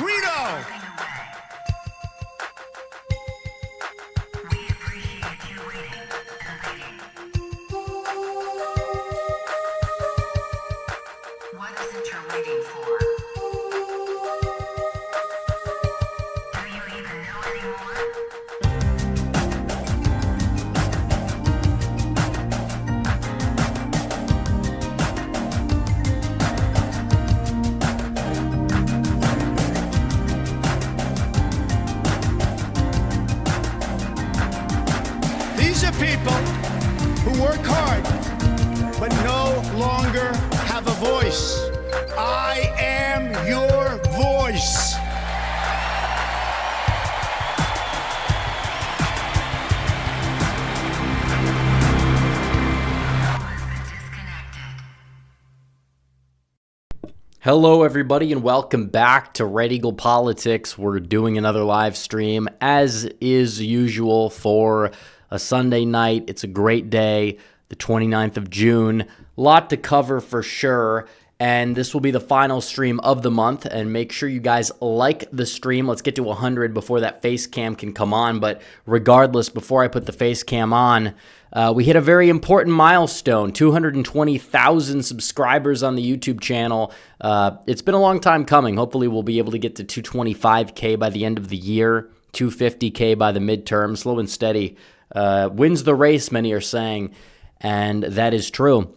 credo. What is it you're waiting for? Do you even know anymore? These are people who work hard, but no longer have a voice. I am your voice. Hello, everybody, and welcome back to Red Eagle Politics. We're doing another live stream, as is usual, for a Sunday night. It's a great day, the 29th of June. A lot to cover for sure, and this will be the final stream of the month. And make sure you guys like the stream. Let's get to 100 before that face cam can come on. But regardless, before I put the face cam on, we hit a very important milestone, 220,000 subscribers on the YouTube channel. It's been a long time coming. Hopefully we'll be able to get to 225K by the end of the year, 250K by the midterm. Slow and steady wins the race, many are saying, and that is true.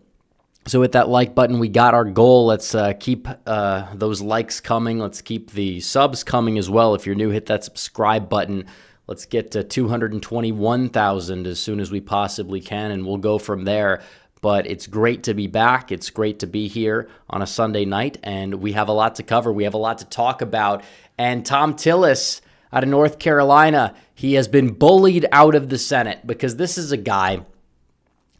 So with that like button, we got our goal. Let's keep those likes coming. Let's keep the subs coming as well. If you're new, hit that subscribe button. Let's get to 221,000 as soon as we possibly can, and we'll go from there. But it's great to be back. It's great to be here on a Sunday night, and we have a lot to cover. We have a lot to talk about. And Thom Tillis out of North Carolina, he has been bullied out of the Senate because this is a guy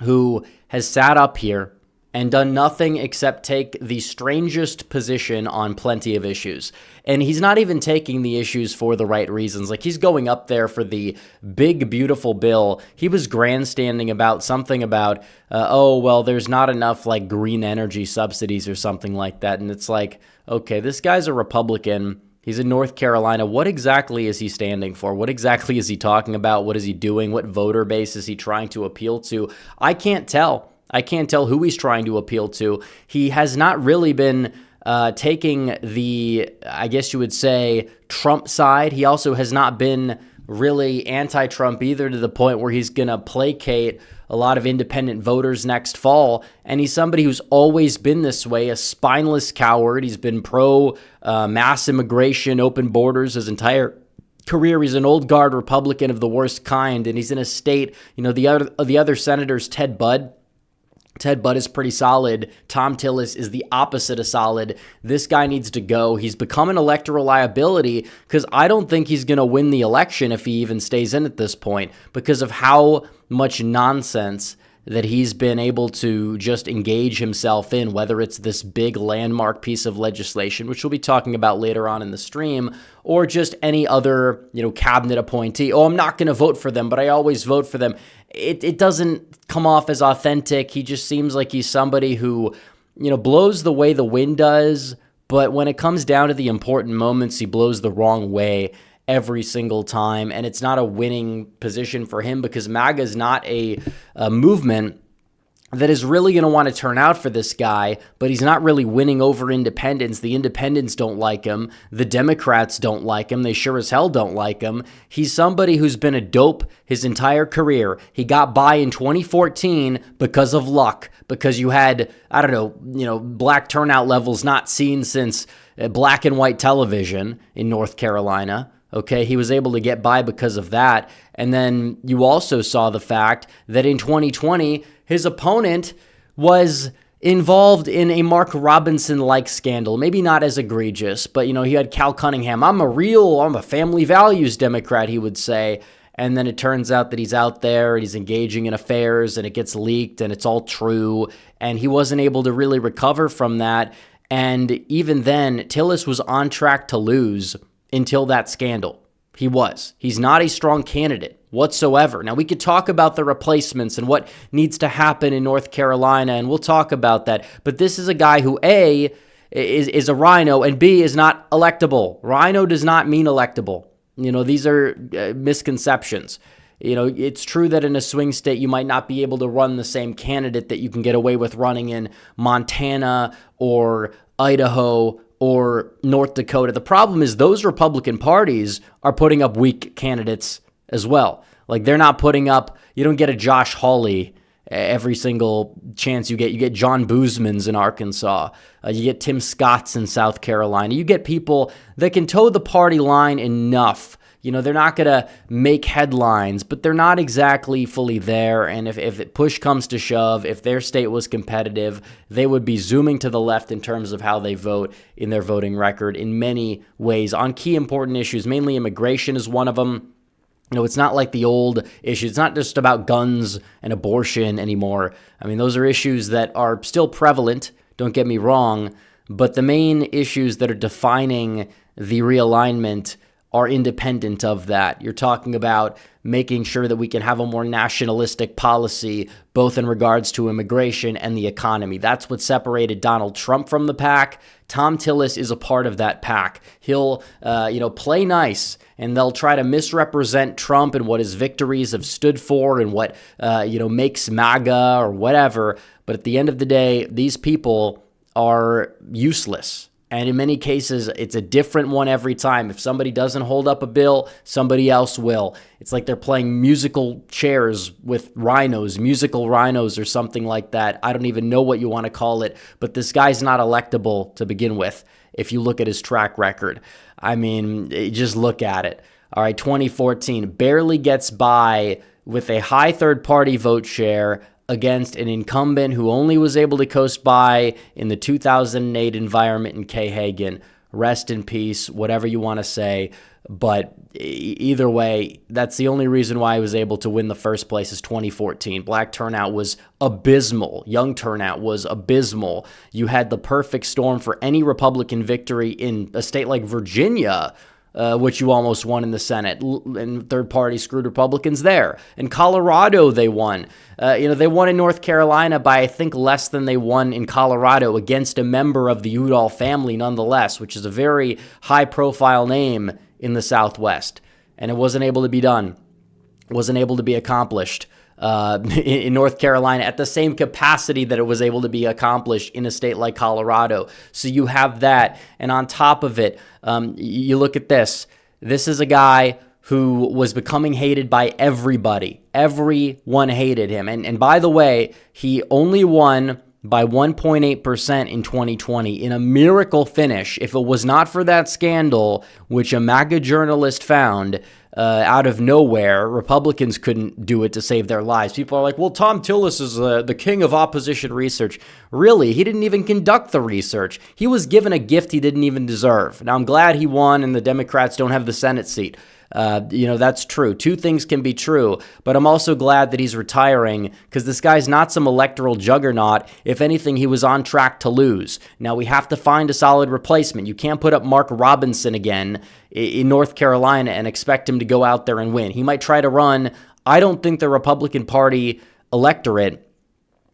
who has sat up here and done nothing except take the strangest position on plenty of issues. And he's not even taking the issues for the right reasons. Like, he's going up there for the big, beautiful bill. He was grandstanding about something about, oh, well, there's not enough, like, green energy subsidies or something like that. And it's like, okay, this guy's a Republican. He's in North Carolina. What exactly is he standing for? What exactly is he talking about? What is he doing? What voter base is he trying to appeal to? I can't tell. I can't tell who he's trying to appeal to. He has not really been taking the, I guess you would say, Trump side. He also has not been really anti-Trump either, to the point where he's going to placate a lot of independent voters next fall. And he's somebody who's always been this way, a spineless coward. He's been pro-mass immigration, open borders his entire career. He's an old guard Republican of the worst kind. And he's in a state, you know, the other senators, Ted Budd is pretty solid. Thom Tillis is the opposite of solid. This guy needs to go. He's become an electoral liability because I don't think he's going to win the election if he even stays in at this point, because of how much nonsense that he's been able to just engage himself in, whether it's this big landmark piece of legislation, which we'll be talking about later on in the stream, or just any other, you know, cabinet appointee. Oh, I'm not going to vote for them, but I always vote for them. It doesn't come off as authentic. He just seems like he's somebody who, you know, blows the way the wind does, but when it comes down to the important moments, he blows the wrong way every single time. And it's not a winning position for him, because MAGA is not a movement that is really going to want to turn out for this guy, but he's not really winning over independents. The independents don't like him. The Democrats don't like him. They sure as hell don't like him. He's somebody who's been a dope his entire career. He got by in 2014 because of luck, because you had, I don't know, black turnout levels not seen since black and white television in North Carolina. Okay, he was able to get by because of that. And then you also saw the fact that in 2020, his opponent was involved in a Mark Robinson-like scandal. Maybe not as egregious, but, he had Cal Cunningham. I'm a family values Democrat, he would say. And then it turns out that he's out there and he's engaging in affairs and it gets leaked and it's all true. And he wasn't able to really recover from that. And even then, Tillis was on track to lose until that scandal. He was. He's not a strong candidate whatsoever. Now, we could talk about the replacements and what needs to happen in North Carolina, and we'll talk about that. But this is a guy who, A, is a rhino, and B, is not electable. Rhino does not mean electable. These are misconceptions. It's true that in a swing state, you might not be able to run the same candidate that you can get away with running in Montana or Idaho or North Dakota. The problem is those Republican parties are putting up weak candidates as well. Like, they're not putting up, you don't get a Josh Hawley every single chance you get. You get John Boozmans in Arkansas. You get Tim Scotts in South Carolina. You get people that can toe the party line enough. They're not going to make headlines, but they're not exactly fully there. And if push comes to shove, if their state was competitive, they would be zooming to the left in terms of how they vote in their voting record in many ways on key important issues. Mainly immigration is one of them. It's not like the old issues. It's not just about guns and abortion anymore. I mean, those are issues that are still prevalent, don't get me wrong, but the main issues that are defining the realignment are independent of that. You're talking about making sure that we can have a more nationalistic policy, both in regards to immigration and the economy. That's what separated Donald Trump from the pack. Thom Tillis is a part of that pack. He'll, play nice, and they'll try to misrepresent Trump and what his victories have stood for and what, makes MAGA or whatever. But at the end of the day, these people are useless. And in many cases, it's a different one every time. If somebody doesn't hold up a bill, somebody else will. It's like they're playing musical chairs with rhinos, musical rhinos or something like that. I don't even know what you want to call it, but this guy's not electable to begin with if you look at his track record. I mean, just look at it. All right, 2014, barely gets by with a high third-party vote share against an incumbent who only was able to coast by in the 2008 environment in Kay Hagan. Rest in peace, whatever you want to say. But either way, that's the only reason why I was able to win the first place is 2014. Black turnout was abysmal. Young turnout was abysmal. You had the perfect storm for any Republican victory in a state like Virginia, which you almost won in the Senate, and third party screwed Republicans there. In Colorado, they won. They won in North Carolina by, I think, less than they won in Colorado against a member of the Udall family nonetheless, which is a very high-profile name in the Southwest. And it wasn't able to be done. It wasn't able to be accomplished in North Carolina at the same capacity that it was able to be accomplished in a state like Colorado. So you have that. And on top of it, you look at this. This is a guy who was becoming hated by everybody. Everyone hated him. And by the way, he only won by 1.8% in 2020 in a miracle finish. If it was not for that scandal, which a MAGA journalist found out of nowhere, Republicans couldn't do it to save their lives. People are like, well, Thom Tillis is the king of opposition research. Really, he didn't even conduct the research. He was given a gift he didn't even deserve. Now, I'm glad he won and the Democrats don't have the Senate seat. That's true. Two things can be true, but I'm also glad that he's retiring because this guy's not some electoral juggernaut. If anything, he was on track to lose. Now we have to find a solid replacement. You can't put up Mark Robinson again in North Carolina and expect him to go out there and win. He might try to run. I don't think the Republican Party electorate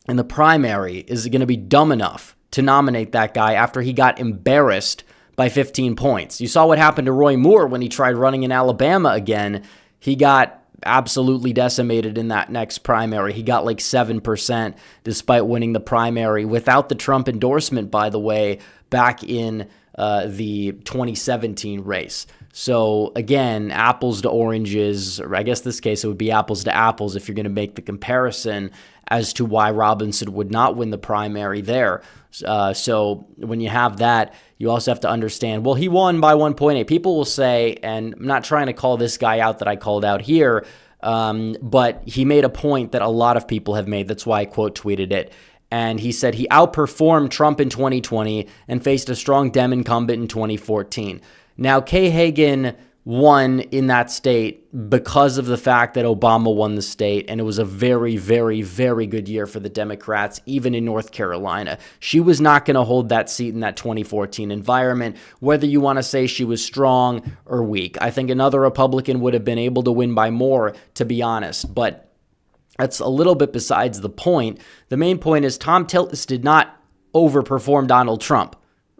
in the primary is going to be dumb enough to nominate that guy after he got embarrassed by 15 points. You saw what happened to Roy Moore when he tried running in Alabama again. He got absolutely decimated in that next primary. He got like 7% despite winning the primary without the Trump endorsement, by the way, back in the 2017 race. So again, apples to oranges, or I guess this case it would be apples to apples if you're going to make the comparison as to why Robinson would not win the primary there. So when you have that, you also have to understand, well, he won by 1.8. People will say, and I'm not trying to call this guy out that I called out here, but he made a point that a lot of people have made. That's why I quote tweeted it. And he said he outperformed Trump in 2020 and faced a strong Dem incumbent in 2014. Now, Kay Hagan won in that state because of the fact that Obama won the state, and it was a very, very, very good year for the Democrats, even in North Carolina. She was not going to hold that seat in that 2014 environment, whether you want to say she was strong or weak. I think another Republican would have been able to win by more, to be honest, but that's a little bit besides the point. The main point is Thom Tillis did not overperform Donald Trump.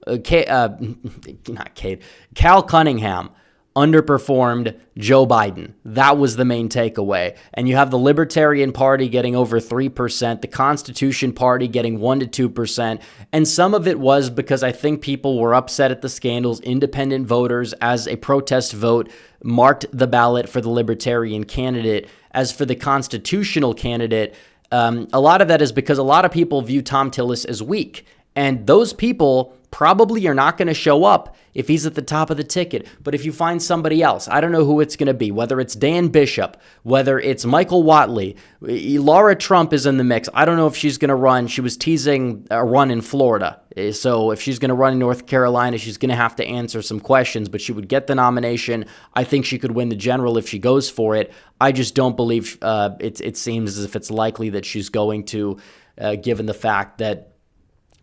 not Kate, Cal Cunningham underperformed Joe Biden. That was the main takeaway. And you have the Libertarian Party getting over 3%, the Constitution Party getting 1% to 2%. And some of it was because I think people were upset at the scandals. Independent voters, as a protest vote, marked the ballot for the Libertarian candidate. As for the constitutional candidate, a lot of that is because a lot of people view Thom Tillis as weak. And those people probably are not going to show up if he's at the top of the ticket. But if you find somebody else, I don't know who it's going to be, whether it's Dan Bishop, whether it's Michael Whatley, Laura Trump is in the mix. I don't know if she's going to run. She was teasing a run in Florida. So if she's going to run in North Carolina, she's going to have to answer some questions, but she would get the nomination. I think she could win the general if she goes for it. I just don't believe it seems as if it's likely that she's going to, given the fact that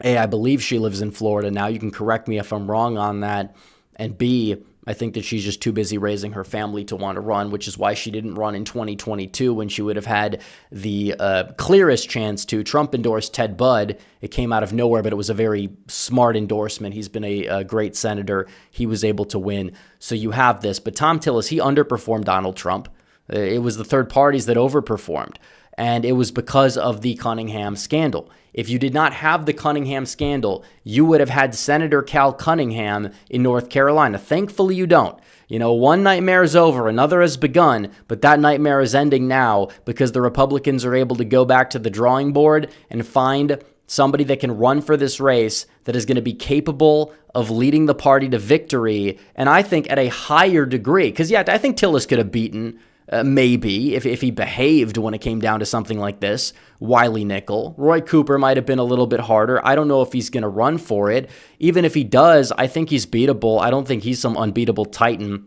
A, I believe she lives in Florida now. You can correct me if I'm wrong on that. And B, I think that she's just too busy raising her family to want to run, which is why she didn't run in 2022 when she would have had the clearest chance to. Trump endorsed Ted Budd. It came out of nowhere, but it was a very smart endorsement. He's been a great senator. He was able to win. So you have this. But Thom Tillis, he underperformed Donald Trump. It was the third parties that overperformed. And it was because of the Cunningham scandal. If you did not have the Cunningham scandal, you would have had Senator Cal Cunningham in North Carolina. Thankfully, you don't. You know, one nightmare is over, another has begun, but that nightmare is ending now because the Republicans are able to go back to the drawing board and find somebody that can run for this race that is going to be capable of leading the party to victory, and I think at a higher degree. Because, yeah, I think Tillis could have beaten maybe, if he behaved when it came down to something like this, Wiley Nickel. Roy Cooper might have been a little bit harder. I don't know if he's going to run for it. Even if he does, I think he's beatable. I don't think he's some unbeatable titan.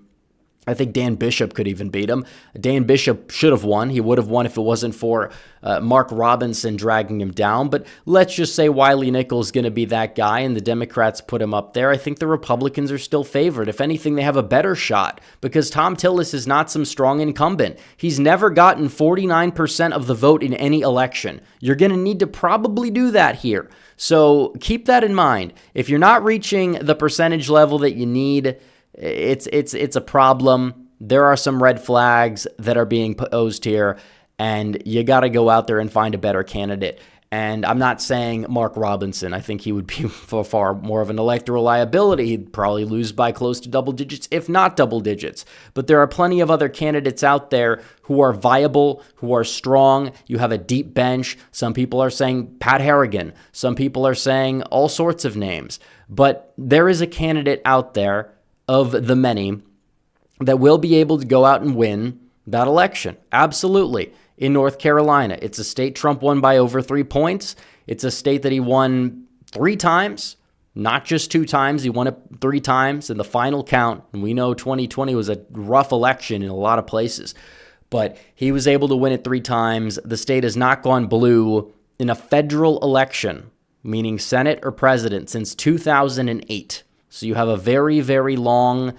I think Dan Bishop could even beat him. Dan Bishop should have won. He would have won if it wasn't for Mark Robinson dragging him down. But let's just say Wiley Nickel is going to be that guy and the Democrats put him up there. I think the Republicans are still favored. If anything, they have a better shot because Thom Tillis is not some strong incumbent. He's never gotten 49% of the vote in any election. You're going to need to probably do that here. So keep that in mind. If you're not reaching the percentage level that you need, it's a problem. There are some red flags that are being posed here, and you got to go out there and find a better candidate. And I'm not saying Mark Robinson. I think he would be far more of an electoral liability. He'd probably lose by close to double digits, if not double digits. But there are plenty of other candidates out there who are viable, who are strong. You have a deep bench. Some people are saying Pat Harrigan. Some people are saying all sorts of names. But there is a candidate out there of the many that will be able to go out and win that election. Absolutely. In North Carolina, it's a state Trump won by over 3 points. It's a state that he won 3 times, not just 2 times. He won it 3 times in the final count. And we know 2020 was a rough election in a lot of places, but he was able to win it 3 times. The state has not gone blue in a federal election, meaning Senate or president, since 2008. So you have a very, very long,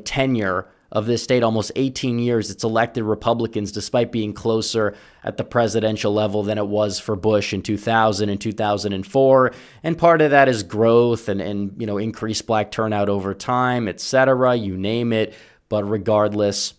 tenure of this state, almost 18 years. It's elected Republicans, despite being closer at the presidential level than it was for Bush in 2000 and 2004. And part of that is growth and increased black turnout over time, etc. You name it. But regardless,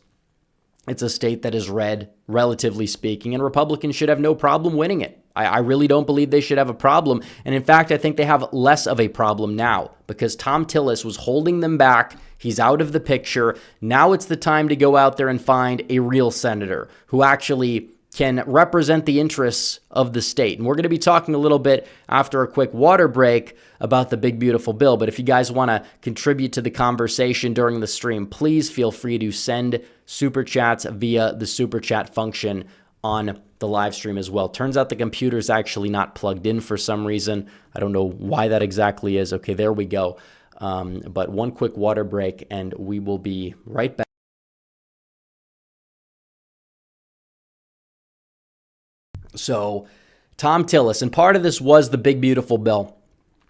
it's a state that is red, relatively speaking, and Republicans should have no problem winning it. I really don't believe they should have a problem. And in fact, I think they have less of a problem now because Thom Tillis was holding them back. He's out of the picture. Now it's the time to go out there and find a real senator who actually can represent the interests of the state. And we're going to be talking a little bit after a quick water break about the big, beautiful bill. But if you guys want to contribute to the conversation during the stream, please feel free to send super chats via the super chat function on the live stream as well. Turns out the computer's actually not plugged in for some reason. I don't know why that exactly is. Okay, there we go. But one quick water break and we will be right back. So Thom Tillis, and part of this was the big, beautiful bill,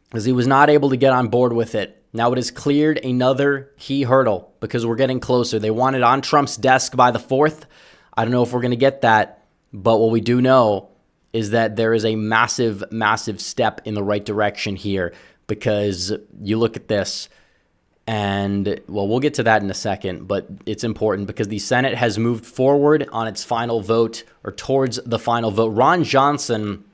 because he was not able to get on board with it. Now it has cleared another key hurdle because we're getting closer. They want it on Trump's desk by the 4th. I don't know if we're going to get that. But what we do know is that there is a massive, massive step in the right direction here. because you look at this and, well, we'll get to that in a second, but it's important because the Senate has moved forward on its final vote, or towards the final vote. Ron Johnson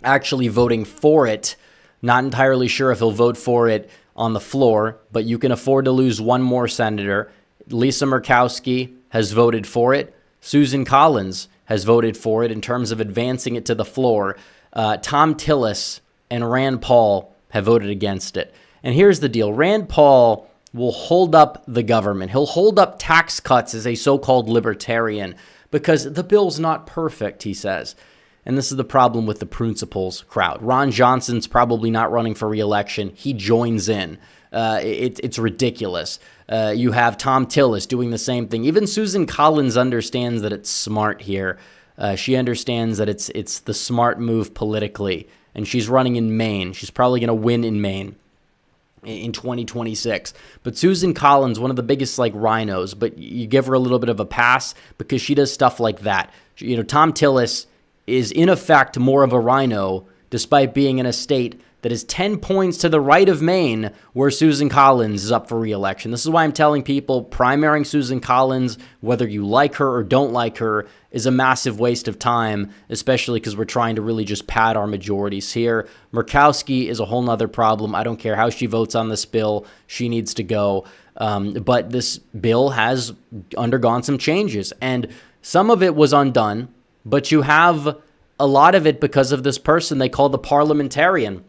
actually voting for it. Not entirely sure if he'll vote for it on the floor, but you can afford to lose one more senator. Lisa Murkowski has voted for it. Susan Collins has voted for it in terms of advancing it to the floor. Thom Tillis and Rand Paul have voted against it. And here's the deal. Rand Paul will hold up the government. He'll hold up tax cuts as a so-called libertarian because the bill's not perfect, he says. And this is the problem with the principles crowd. Ron Johnson's probably not running for re-election. He joins in. It's ridiculous. You have Thom Tillis doing the same thing. Even Susan Collins understands that it's smart here. She understands that it's the smart move politically. And she's running in Maine. She's probably going to win in Maine in 2026. But Susan Collins, one of the biggest rhinos, but you give her a little bit of a pass because she does stuff like that. Thom Tillis is in effect more of a rhino, despite being in a state that is 10 points to the right of Maine, where Susan Collins is up for re-election. This is why I'm telling people primarying Susan Collins, whether you like her or don't like her, is a massive waste of time, especially because we're trying to really just pad our majorities here. Murkowski is a whole nother problem. I don't care how she votes on this bill. She needs to go. But this bill has undergone some changes, and some of it was undone, but you have a lot of it because of this person they call the parliamentarian,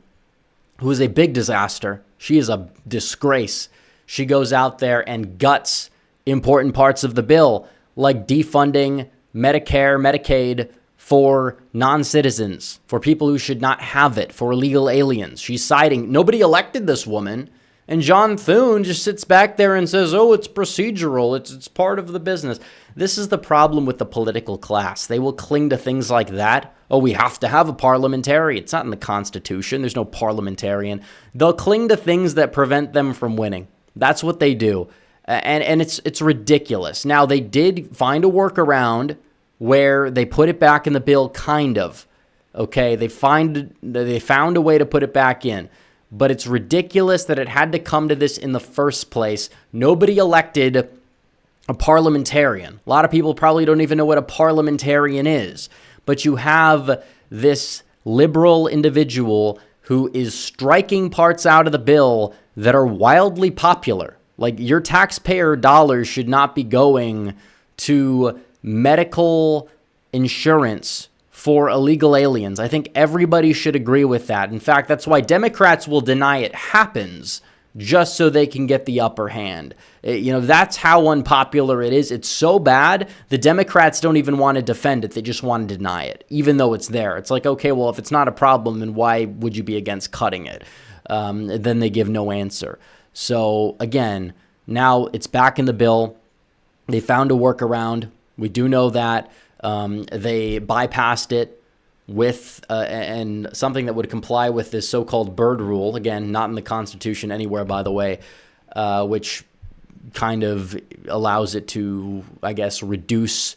who is a big disaster. She is a disgrace. She goes out there and guts important parts of the bill, like defunding Medicare, Medicaid for non-citizens, for people who should not have it, for illegal aliens. She's citing, nobody elected this woman, and John Thune just sits back there and says, oh, it's procedural, it's part of the business. This is the problem with the political class. They will cling to things like that. Oh, we have to have a parliamentarian. It's not in the Constitution. There's no parliamentarian. They'll cling to things that prevent them from winning. That's what they do. And it's ridiculous. Now, they did find a workaround where they put it back in the bill, kind of. Okay, they found a way to put it back in. But it's ridiculous that it had to come to this in the first place. Nobody elected a parliamentarian. A lot of people probably don't even know what a parliamentarian is. But you have this liberal individual who is striking parts out of the bill that are wildly popular. Like, your taxpayer dollars should not be going to medical insurance for illegal aliens. I think everybody should agree with that. In fact, that's why Democrats will deny it happens, just so they can get the upper hand. That's how unpopular it is. It's so bad, the Democrats don't even want to defend it. They just want to deny it, even though it's there. It's like, okay, well, if it's not a problem, then why would you be against cutting it? Then they give no answer. So, again, now it's back in the bill. They found a workaround. We do know that. They bypassed it with and something that would comply with this so-called Byrd rule. Again, not in the Constitution anywhere, by the way, which kind of allows it to, I guess, reduce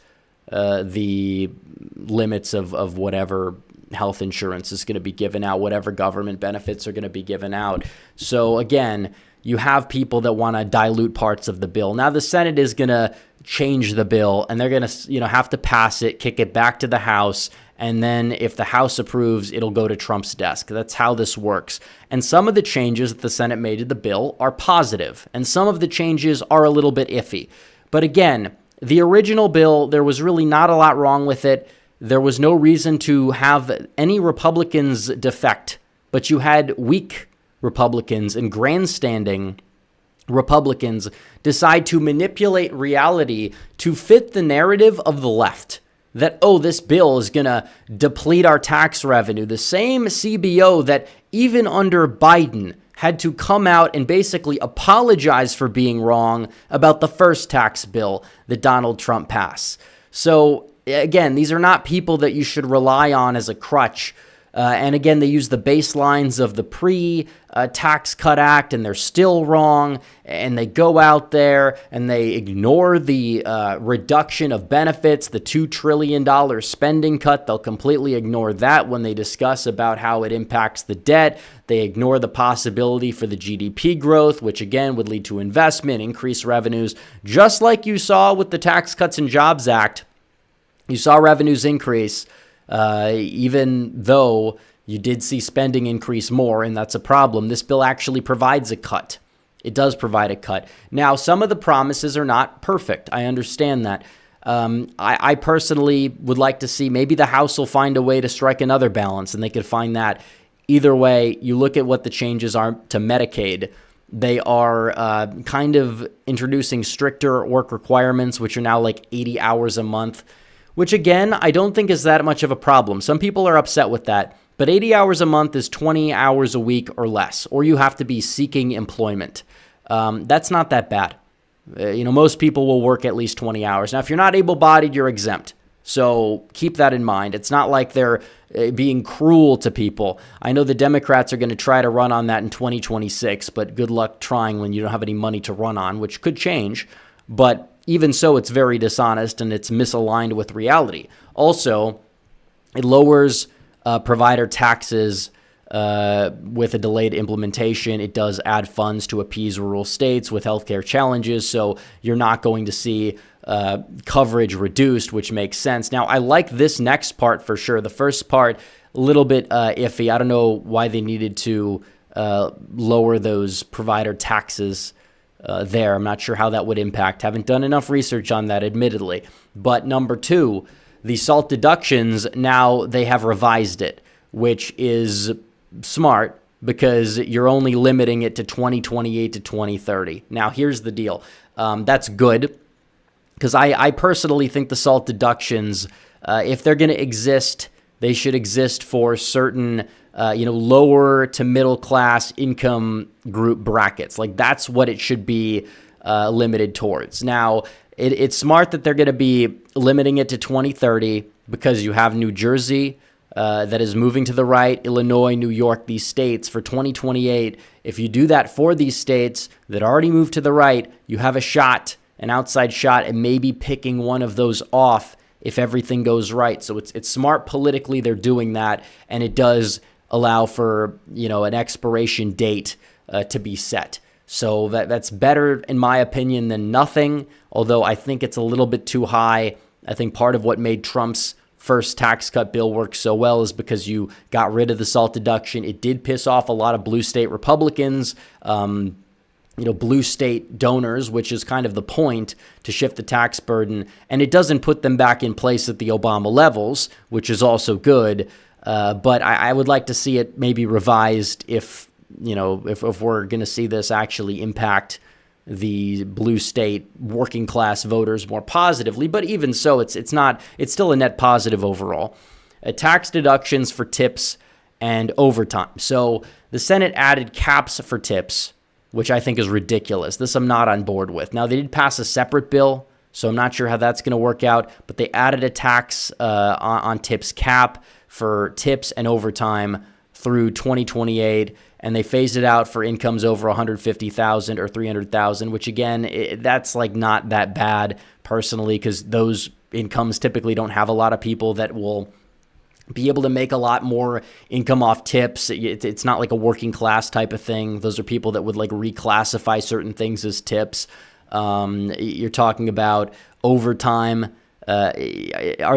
the limits of whatever health insurance is going to be given out, whatever government benefits are going to be given out. So, again, you have people that want to dilute parts of the bill. Now, the Senate is going to change the bill, and they're going to, have to pass it, kick it back to the House, and then if the House approves, it'll go to Trump's desk. That's how this works. And some of the changes that the Senate made to the bill are positive, and some of the changes are a little bit iffy. But again, the original bill, there was really not a lot wrong with it. There was no reason to have any Republicans defect, but you had weak Republicans and grandstanding Republicans decide to manipulate reality to fit the narrative of the left. That, oh, this bill is going to deplete our tax revenue. The same CBO that even under Biden had to come out and basically apologize for being wrong about the first tax bill that Donald Trump passed. So, again, these are not people that you should rely on as a crutch And again, they use the baselines of the pre-Tax Cut Act, and they're still wrong. And they go out there and they ignore the reduction of benefits, the $2 trillion spending cut. They'll completely ignore that when they discuss about how it impacts the debt. They ignore the possibility for the GDP growth, which again would lead to investment, increased revenues, just like you saw with the Tax Cuts and Jobs Act. You saw revenues increase, even though you did see spending increase more, and that's a problem. This bill actually provides a cut. It does provide a cut. Now, some of the promises are not perfect. I understand that. I personally would like to see maybe the House will find a way to strike another balance, and they could find that. Either way, you look at what the changes are to Medicaid. They are kind of introducing stricter work requirements, which are now like 80 hours a month, which again, I don't think is that much of a problem. Some people are upset with that, but 80 hours a month is 20 hours a week or less, or you have to be seeking employment. That's not that bad. Most people will work at least 20 hours. Now, if you're not able-bodied, you're exempt. So keep that in mind. It's not like they're being cruel to people. I know the Democrats are going to try to run on that in 2026, but good luck trying when you don't have any money to run on, which could change. But even so, it's very dishonest and it's misaligned with reality. Also, it lowers provider taxes with a delayed implementation. It does add funds to appease rural states with healthcare challenges, so you're not going to see coverage reduced, which makes sense. Now, I like this next part for sure. The first part, a little bit iffy. I don't know why they needed to lower those provider taxes there. I'm not sure how that would impact. Haven't done enough research on that, admittedly. But number two, the SALT deductions, now they have revised it, which is smart because you're only limiting it to 2028 to 2030. Now, here's the deal. That's good because I personally think the SALT deductions, if they're going to exist, they should exist for certain lower to middle class income group brackets. Like that's what it should be limited towards. Now, it's smart that they're going to be limiting it to 2030 because you have New Jersey that is moving to the right, Illinois, New York, these states for 2028. If you do that for these states that already moved to the right, you have a shot, an outside shot, and maybe picking one of those off if everything goes right. So it's smart politically they're doing that, and it does allow for an expiration date to be set. So that's better in my opinion than nothing, although I think it's a little bit too high. I think part of what made Trump's first tax cut bill work so well is because you got rid of the SALT deduction. It did piss off a lot of blue state Republicans, blue state donors, which is kind of the point to shift the tax burden. And it doesn't put them back in place at the Obama levels, which is also good. But I would like to see it maybe revised if we're going to see this actually impact the blue state working class voters more positively. But even so, it's still a net positive overall. Tax deductions for tips and overtime. So the Senate added caps for tips, which I think is ridiculous. This I'm not on board with. Now, they did pass a separate bill, so I'm not sure how that's going to work out, but they added a tax on tips cap for tips and overtime through 2028, and they phased it out for incomes over $150,000 or $300,000, which again, that's like not that bad personally, because those incomes typically don't have a lot of people that will be able to make a lot more income off tips. It's not like a working class type of thing. Those are people that would like reclassify certain things as tips. You're talking about overtime. Are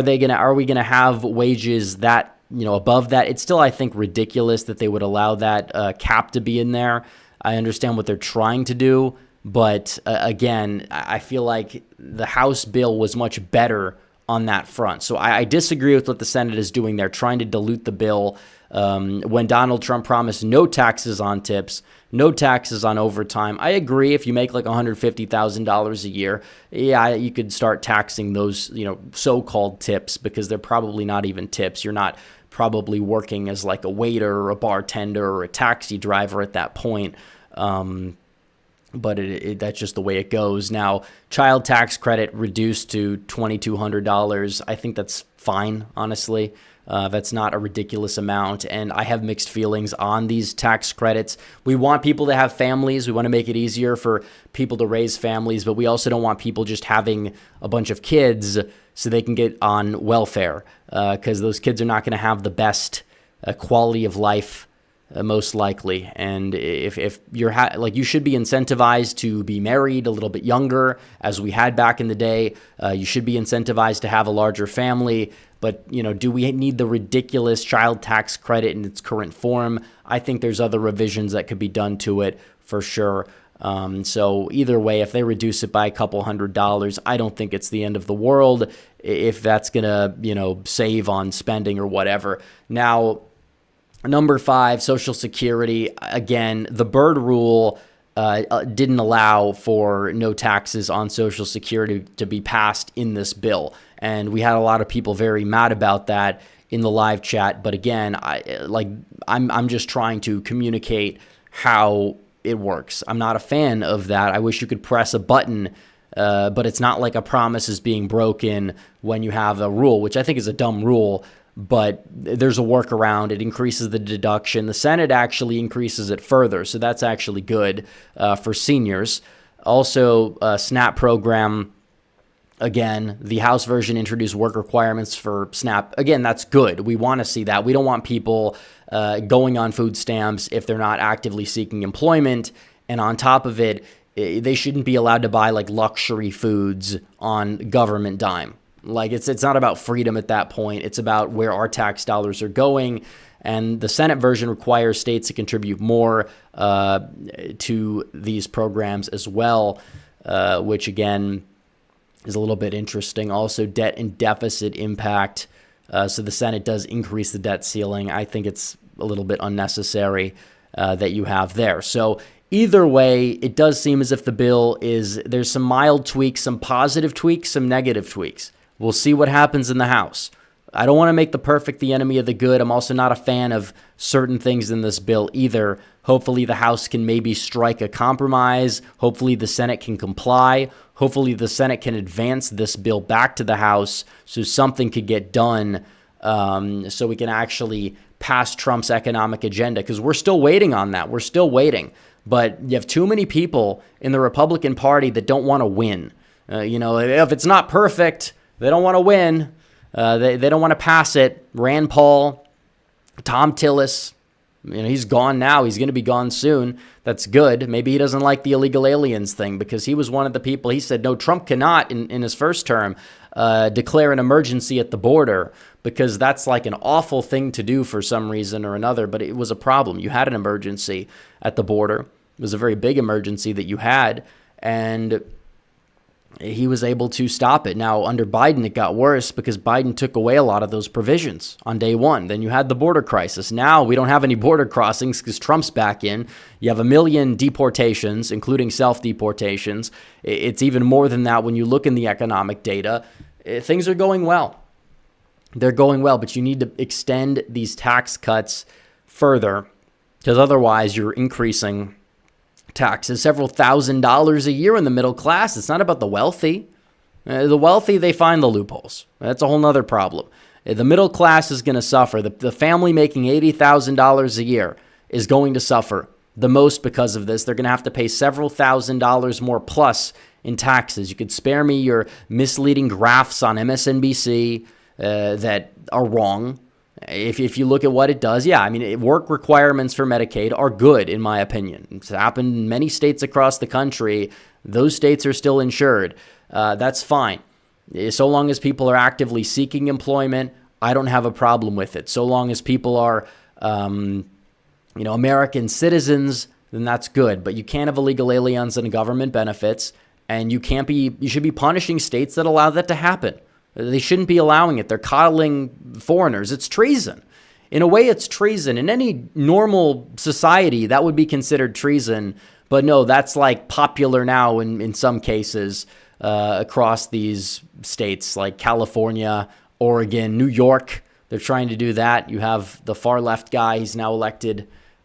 we gonna have wages that above that? It's still, I think, ridiculous that they would allow that cap to be in there. I understand what they're trying to do, but again, I feel like the House bill was much better on that front. So I disagree with what the Senate is doing. They're trying to dilute the bill. When Donald Trump promised no taxes on tips, no taxes on overtime, I agree. If you make like $150,000 a year, yeah, you could start taxing those, so-called tips, because they're probably not even tips. You're not probably working as like a waiter or a bartender or a taxi driver at that point. But that's just the way it goes. Now, child tax credit reduced to $2,200. I think that's fine, honestly. That's not a ridiculous amount, and I have mixed feelings on these tax credits. We want people to have families. We want to make it easier for people to raise families, but we also don't want people just having a bunch of kids so they can get on welfare, because those kids are not going to have the best quality of life, most likely. And if you're you should be incentivized to be married a little bit younger, as we had back in the day. You should be incentivized to have a larger family. But, do we need the ridiculous child tax credit in its current form? I think there's other revisions that could be done to it for sure. So either way, if they reduce it by a couple $100, I don't think it's the end of the world if that's going to, save on spending or whatever. Now, number 5, Social Security. Again, the Byrd rule didn't allow for no taxes on Social Security to be passed in this bill. And we had a lot of people very mad about that in the live chat. But again, I'm just trying to communicate how it works. I'm not a fan of that. I wish you could press a button, but it's not like a promise is being broken when you have a rule, which I think is a dumb rule. But there's a workaround. It increases the deduction. The Senate actually increases it further, so that's actually good for seniors. Also, SNAP program. Again, the House version introduced work requirements for SNAP. Again, that's good. We want to see that. We don't want people going on food stamps if they're not actively seeking employment. And on top of it, they shouldn't be allowed to buy luxury foods on government dime. It's not about freedom at that point. It's about where our tax dollars are going. And the Senate version requires states to contribute more to these programs as well, which again is a little bit interesting. Also, debt and deficit impact. So the Senate does increase the debt ceiling. I think it's a little bit unnecessary that you have there. So either way, it does seem as if the bill there's some mild tweaks, some positive tweaks, some negative tweaks. We'll see what happens in the House. I don't want to make the perfect the enemy of the good. I'm also not a fan of certain things in this bill either. Hopefully the House can maybe strike a compromise. Hopefully the Senate can comply. Hopefully the Senate can advance this bill back to the House so something could get done, so we can actually pass Trump's economic agenda, because we're still waiting on that. We're still waiting. But you have too many people in the Republican Party that don't want to win. If it's not perfect, they don't want to win. They don't want to pass it. Rand Paul, Thom Tillis, he's gone now. He's going to be gone soon. That's good. Maybe he doesn't like the illegal aliens thing, because he was one of the people. He said, no, Trump cannot, in his first term, declare an emergency at the border, because that's an awful thing to do for some reason or another. But it was a problem. You had an emergency at the border. It was a very big emergency that you had, and he was able to stop it. Now, under Biden, it got worse because Biden took away a lot of those provisions on day one. Then you had the border crisis. Now we don't have any border crossings because Trump's back in. You have 1 million deportations, including self-deportations. It's even more than that when you look in the economic data. Things are going well. They're going well, but you need to extend these tax cuts further, because otherwise you're increasing taxes several $1,000s a year in the middle class. It's not about the wealthy. The wealthy, they find the loopholes. That's a whole nother problem. The middle class is going to suffer. The family making $80,000 a year is going to suffer the most because of this. They're going to have to pay several $1,000s more plus in taxes. You could spare me your misleading graphs on MSNBC that are wrong. If you look at what it does, work requirements for Medicaid are good, in my opinion. It's happened in many states across the country. Those states are still insured. That's fine. So long as people are actively seeking employment, I don't have a problem with it. So long as people are, American citizens, then that's good. But you can't have illegal aliens and government benefits, and you should be punishing states that allow that to happen. They shouldn't be allowing it. They're coddling foreigners. It's treason. In a way, it's treason. In any normal society, that would be considered treason. But no, that's popular now in some cases across these states like California, Oregon, New York. They're trying to do that. You have the far left guy. He's now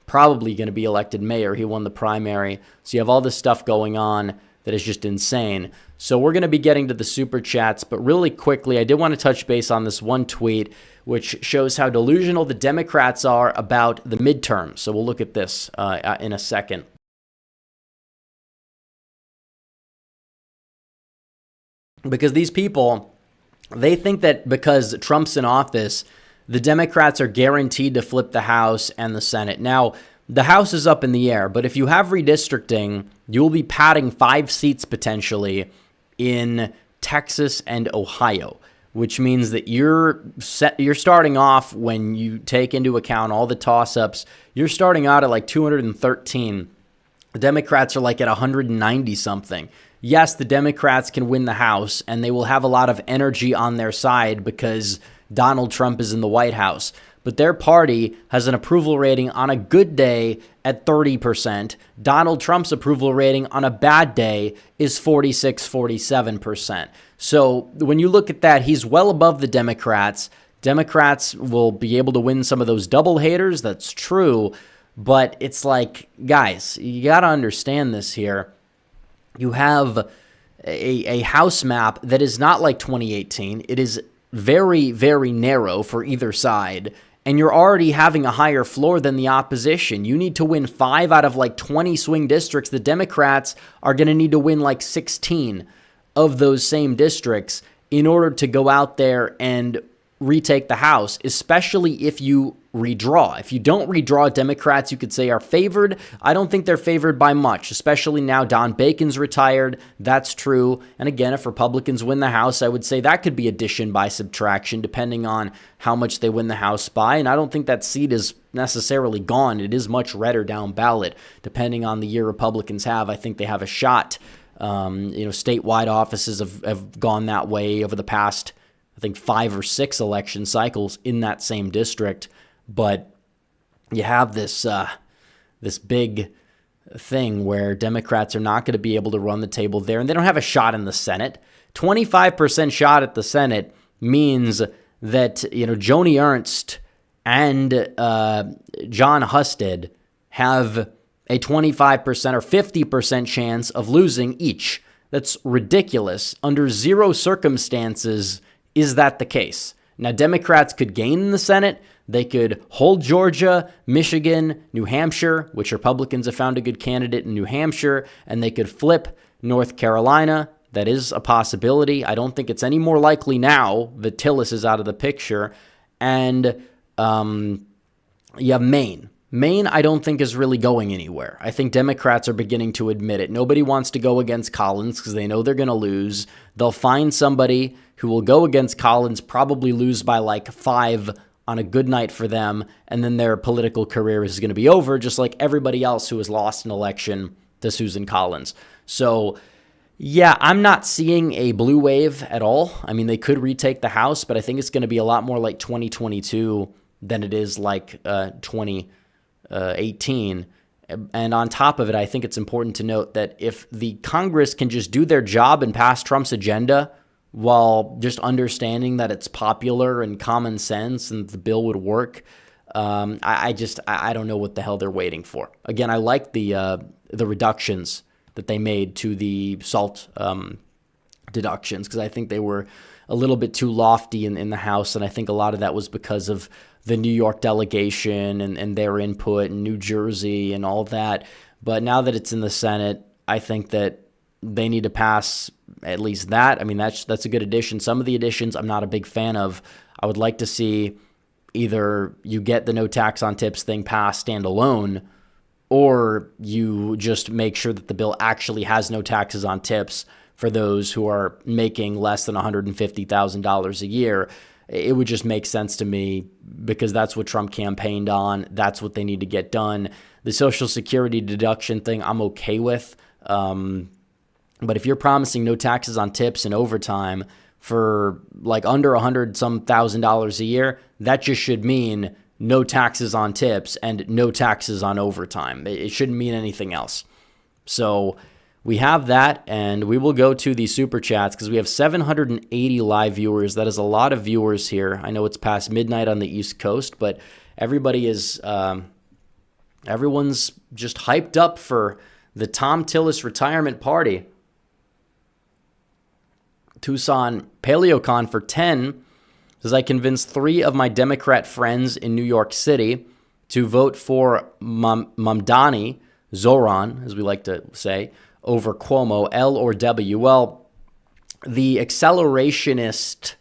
probably going to be elected mayor. He won the primary. So you have all this stuff going on. that is just insane. So we're going to be getting to the super chats, but really quickly, I did want to touch base on this one tweet, which shows how delusional the Democrats are about the midterms. So we'll look at this in a second. Because these people, they think that because Trump's in office, the Democrats are guaranteed to flip the House and the Senate. Now, the House is up in the air, but if you have redistricting, you'll be padding 5 seats potentially in Texas and Ohio, which means that you're starting off, when you take into account all the toss-ups, you're starting out at like 213. The Democrats are like at 190 something. Yes, the Democrats can win the House, and they will have a lot of energy on their side because Donald Trump is in the White House. But their party has an approval rating on a good day at 30%. Donald Trump's approval rating on a bad day is 46, 47%. So when you look at that, he's well above the Democrats. Democrats will be able to win some of those double haters. That's true. But it's like, guys, you got to understand this here. You have a House map that is not like 2018. It is very, very narrow for either side. And you're already having a higher floor than the opposition. You need to win 5 out of like 20 swing districts. The Democrats are going to need to win like 16 of those same districts in order to go out there and retake the House, especially if you redraw. If you don't redraw, Democrats, you could say, are favored. I don't think they're favored by much, especially now Don Bacon's retired. That's true. And again, if Republicans win the House, I would say that could be addition by subtraction, depending on how much they win the House by. And I don't think that seat is necessarily gone. It is much redder down ballot, depending on the year Republicans have. I think they have a shot. Statewide offices have gone that way over the past, I think, 5 or 6 election cycles in that same district. But you have this big thing where Democrats are not going to be able to run the table there, and they don't have a shot in the Senate. 25% shot at the Senate means that Joni Ernst and John Husted have a 25% or 50% chance of losing each. That's ridiculous. Under zero circumstances is that the case. Now, Democrats could gain in the Senate. They could hold Georgia, Michigan, New Hampshire, which Republicans have found a good candidate in New Hampshire, and they could flip North Carolina. That is a possibility. I don't think it's any more likely now that Tillis is out of the picture. And you have Maine. Maine, I don't think, is really going anywhere. I think Democrats are beginning to admit it. Nobody wants to go against Collins because they know they're going to lose. They'll find somebody who will go against Collins, probably lose by like 5 on a good night for them, and then their political career is going to be over, just like everybody else who has lost an election to Susan Collins. So, yeah, I'm not seeing a blue wave at all. I mean, they could retake the House, but I think it's going to be a lot more like 2022 than it is like 2018. And on top of it, I think it's important to note that if the Congress can just do their job and pass Trump's agenda while just understanding that it's popular and common sense and the bill would work, I don't know what the hell they're waiting for. Again, I like the reductions that they made to the SALT deductions, because I think they were a little bit too lofty in the House, and I think a lot of that was because of the New York delegation and their input, and New Jersey and all that. But now that it's in the Senate, I think that they need to pass at least that. I mean, that's a good addition. Some of the additions I'm not a big fan of. I would like to see either you get the no tax on tips thing passed standalone, or you just make sure that the bill actually has no taxes on tips for those who are making less than $150,000 a year. It would just make sense to me, because that's what Trump campaigned on. That's what they need to get done. The Social Security deduction thing, I'm okay with. But if you're promising no taxes on tips and overtime for like under $100,000 a year, that just should mean no taxes on tips and no taxes on overtime. It shouldn't mean anything else. So we have that, and we will go to the super chats because we have 780 live viewers. That is a lot of viewers here. I know it's past midnight on the East Coast, but everybody is, everyone's just hyped up for the Thom Tillis retirement party. Tucson Paleocon for 10 says, I convinced 3 of my Democrat friends in New York City to vote for Mamdani, Zoran, as we like to say, over Cuomo, L or W. Well, the accelerationist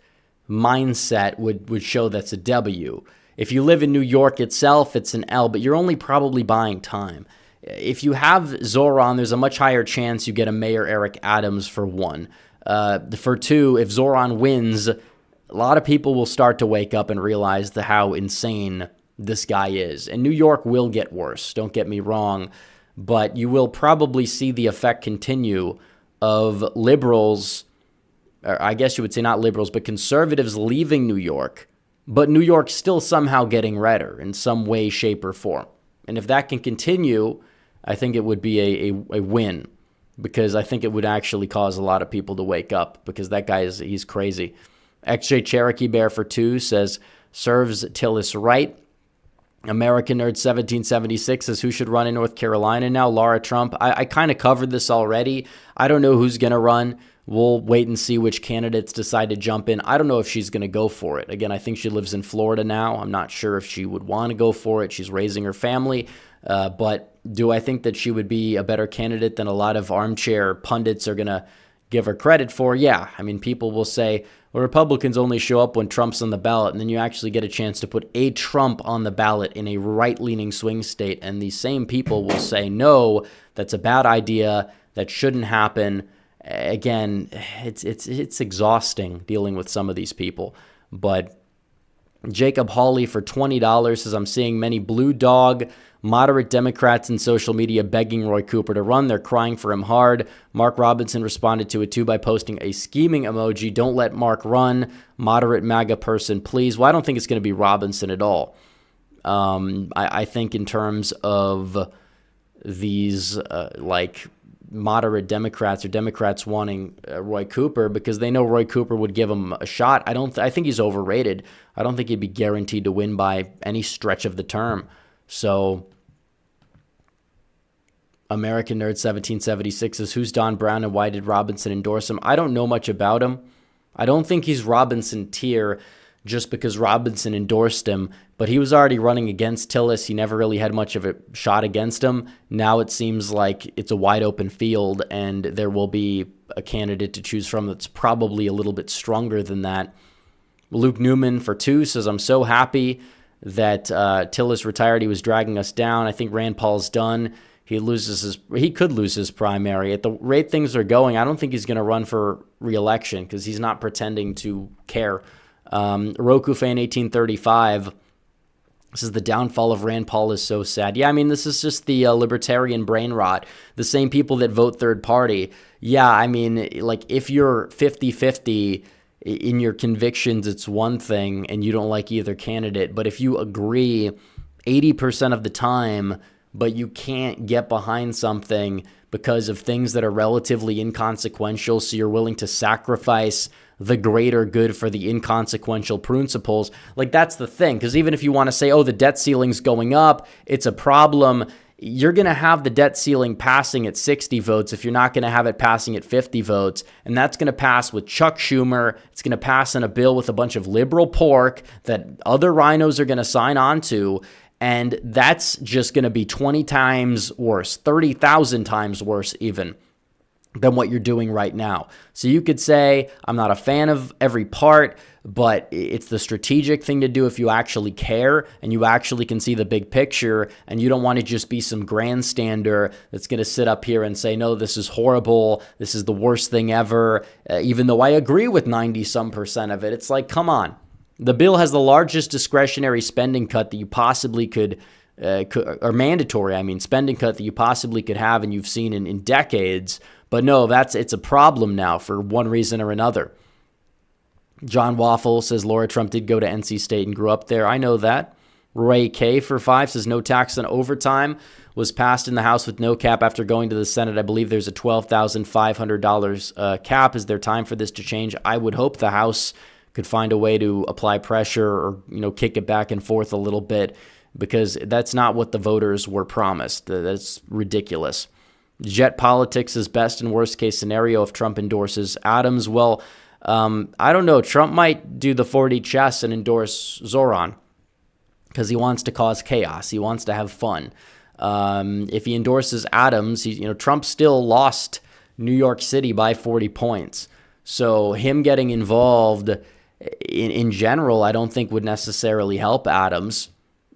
mindset would show that's a W. If you live in New York itself, it's an L, but you're only probably buying time. If you have Zoran, there's a much higher chance you get a Mayor Eric Adams for 1. For 2, if Zoran wins, a lot of people will start to wake up and realize how insane this guy is. And New York will get worse, don't get me wrong, but you will probably see the effect continue of liberals, or I guess you would say not liberals, but conservatives leaving New York, but New York still somehow getting redder in some way, shape, or form. And if that can continue, I think it would be a win, because I think it would actually cause a lot of people to wake up, because that guy he's crazy. XJ Cherokee Bear for 2 says, serves Tillis right. American Nerd 1776 says, who should run in North Carolina now? Laura Trump. I kind of covered this already. I don't know who's going to run. We'll wait and see which candidates decide to jump in. I don't know if she's going to go for it. Again, I think she lives in Florida now. I'm not sure if she would want to go for it. She's raising her family. But do I think that she would be a better candidate than a lot of armchair pundits are going to give her credit for? Yeah. I mean, people will say, well, Republicans only show up when Trump's on the ballot, and then you actually get a chance to put a Trump on the ballot in a right-leaning swing state, and these same people will say, no, that's a bad idea, that shouldn't happen. Again, it's exhausting dealing with some of these people. But Jacob Hawley for $20 says, I'm seeing many blue dog, moderate Democrats in social media begging Roy Cooper to run. They're crying for him hard. Mark Robinson responded to it too by posting a scheming emoji. Don't let Mark run. Moderate MAGA person, please. Well, I don't think it's going to be Robinson at all. I think in terms of these moderate Democrats or Democrats wanting Roy Cooper because they know Roy Cooper would give him a shot. I think he's overrated. I don't think he'd be guaranteed to win by any stretch of the term. So American Nerd 1776 says, who's Don Brown and why did Robinson endorse him? I don't know much about him. I don't think he's Robinson tier just because Robinson endorsed him, but he was already running against Tillis. He never really had much of a shot against him. Now it seems like it's a wide open field and there will be a candidate to choose from that's probably a little bit stronger than that. Luke Newman for 2 says, I'm so happy that Tillis retired. He was dragging us down. I think Rand Paul's done. He could lose his primary. At the rate things are going, I don't think he's going to run for re-election because he's not pretending to care. Roku Fan 1835 says the downfall of Rand Paul is so sad. Yeah, I mean, this is just the libertarian brain rot. The same people that vote third party. Yeah, I mean, like if you're 50-50 in your convictions, it's one thing and you don't like either candidate. But if you agree 80% of the time, but you can't get behind something because of things that are relatively inconsequential, so you're willing to sacrifice the greater good for the inconsequential principles, like that's the thing. Because even if you want to say, oh, the debt ceiling's going up, it's a problem, you're going to have the debt ceiling passing at 60 votes if you're not going to have it passing at 50 votes. And that's going to pass with Chuck Schumer. It's going to pass in a bill with a bunch of liberal pork that other rhinos are going to sign on to. And that's just going to be 20 times worse, 30,000 times worse even than what you're doing right now. So you could say, I'm not a fan of every part, but it's the strategic thing to do if you actually care and you actually can see the big picture and you don't want to just be some grandstander that's going to sit up here and say, no, this is horrible. This is the worst thing ever. Even though I agree with 90% of it, it's like, come on. The bill has the largest discretionary spending cut that you possibly could or mandatory, spending cut that you possibly could have and you've seen in decades. But no, it's a problem now for one reason or another. John Waffle says Laura Trump did go to NC State and grew up there. I know that. Ray K for 5 says no tax on overtime was passed in the House with no cap after going to the Senate. I believe there's a $12,500 cap. Is there time for this to change? I would hope the House could find a way to apply pressure or, kick it back and forth a little bit because that's not what the voters were promised. That's ridiculous. Jet Politics is best and worst case scenario if Trump endorses Adams. Well, I don't know. Trump might do the 4D chess and endorse Zoran because he wants to cause chaos. He wants to have fun. If he endorses Adams, Trump still lost New York City by 40 points. So him getting involved in general, I don't think would necessarily help Adams.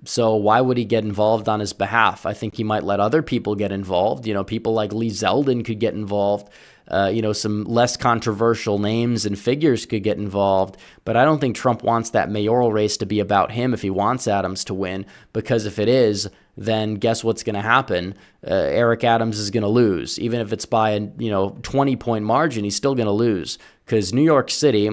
So why would he get involved on his behalf? I think he might let other people get involved. People like Lee Zeldin could get involved. Some less controversial names and figures could get involved. But I don't think Trump wants that mayoral race to be about him if he wants Adams to win. Because if it is, then guess what's going to happen? Eric Adams is going to lose. Even if it's by a 20-point margin, he's still going to lose. Because New York City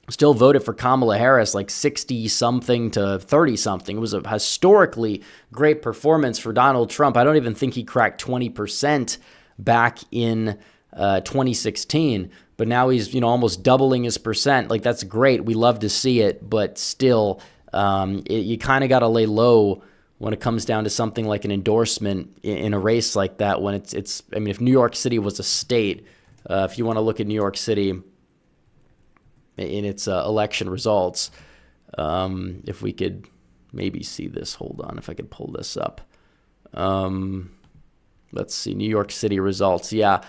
still voted for Kamala Harris like 60-something to 30-something. It was a historically great performance for Donald Trump. I don't even think he cracked 20% back in 2016, but now he's almost doubling his percent. Like, that's great. We love to see it, but still, you kind of got to lay low when it comes down to something like an endorsement in a race like that. When it's if New York City was a state, if you want to look at New York City in its election results, if we could maybe see this, hold on, if I could pull this up. Let's see, New York City results. Yeah,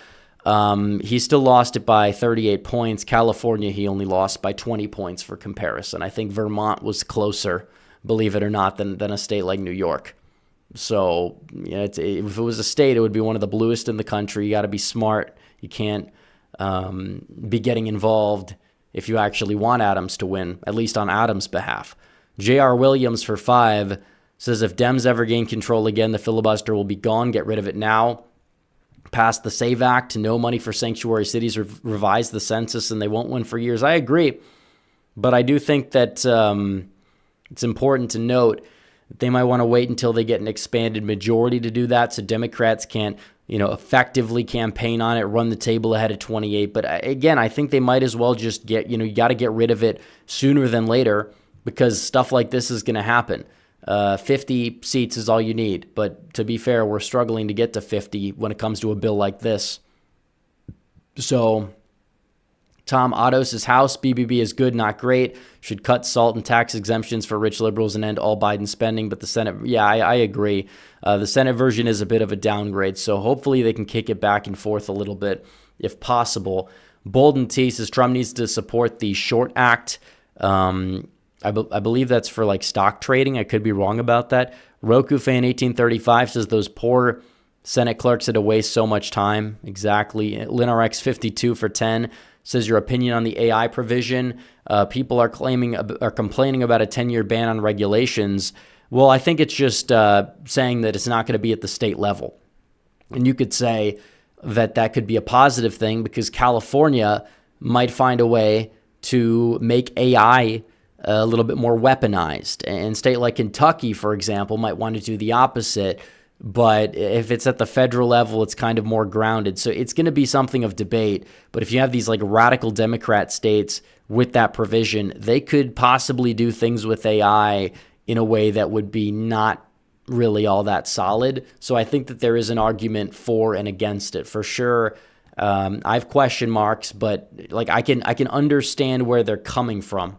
he still lost it by 38 points. California, he only lost by 20 points for comparison. I think Vermont was closer, believe it or not, than a state like New York. So if it was a state, it would be one of the bluest in the country. You got to be smart. You can't be getting involved if you actually want Adams to win, at least on Adams' behalf. J.R. Williams for 5 says, if Dems ever gain control again, the filibuster will be gone. Get rid of it now. Pass the SAVE Act, no money for sanctuary cities, revise the census, and they won't win for years. I agree. But I do think that it's important to note that they might want to wait until they get an expanded majority to do that, so Democrats can't effectively campaign on it, run the table ahead of 28. But again, I think they might as well just you got to get rid of it sooner than later, because stuff like this is going to happen. 50 seats is all you need. But to be fair, we're struggling to get to 50 when it comes to a bill like this. So Thom Ottos' House, BBB is good, not great. Should cut SALT and tax exemptions for rich liberals and end all Biden spending. But the Senate, yeah, I agree. The Senate version is a bit of a downgrade. So hopefully they can kick it back and forth a little bit if possible. Bolden T says Trump needs to support the Short Act. I believe that's for like stock trading. I could be wrong about that. Roku Fan 1835 says those poor Senate clerks had to waste so much time. Exactly. LinRx 52 for 10 says your opinion on the AI provision. People are complaining about a 10-year ban on regulations. Well, I think it's just saying that it's not going to be at the state level. And you could say that could be a positive thing, because California might find a way to make AI a little bit more weaponized. And a state like Kentucky, for example, might want to do the opposite. But if it's at the federal level, it's kind of more grounded. So it's going to be something of debate. But if you have these like radical Democrat states with that provision, they could possibly do things with AI in a way that would be not really all that solid. So I think that there is an argument for and against it for sure. I have question marks, but like I can understand where they're coming from.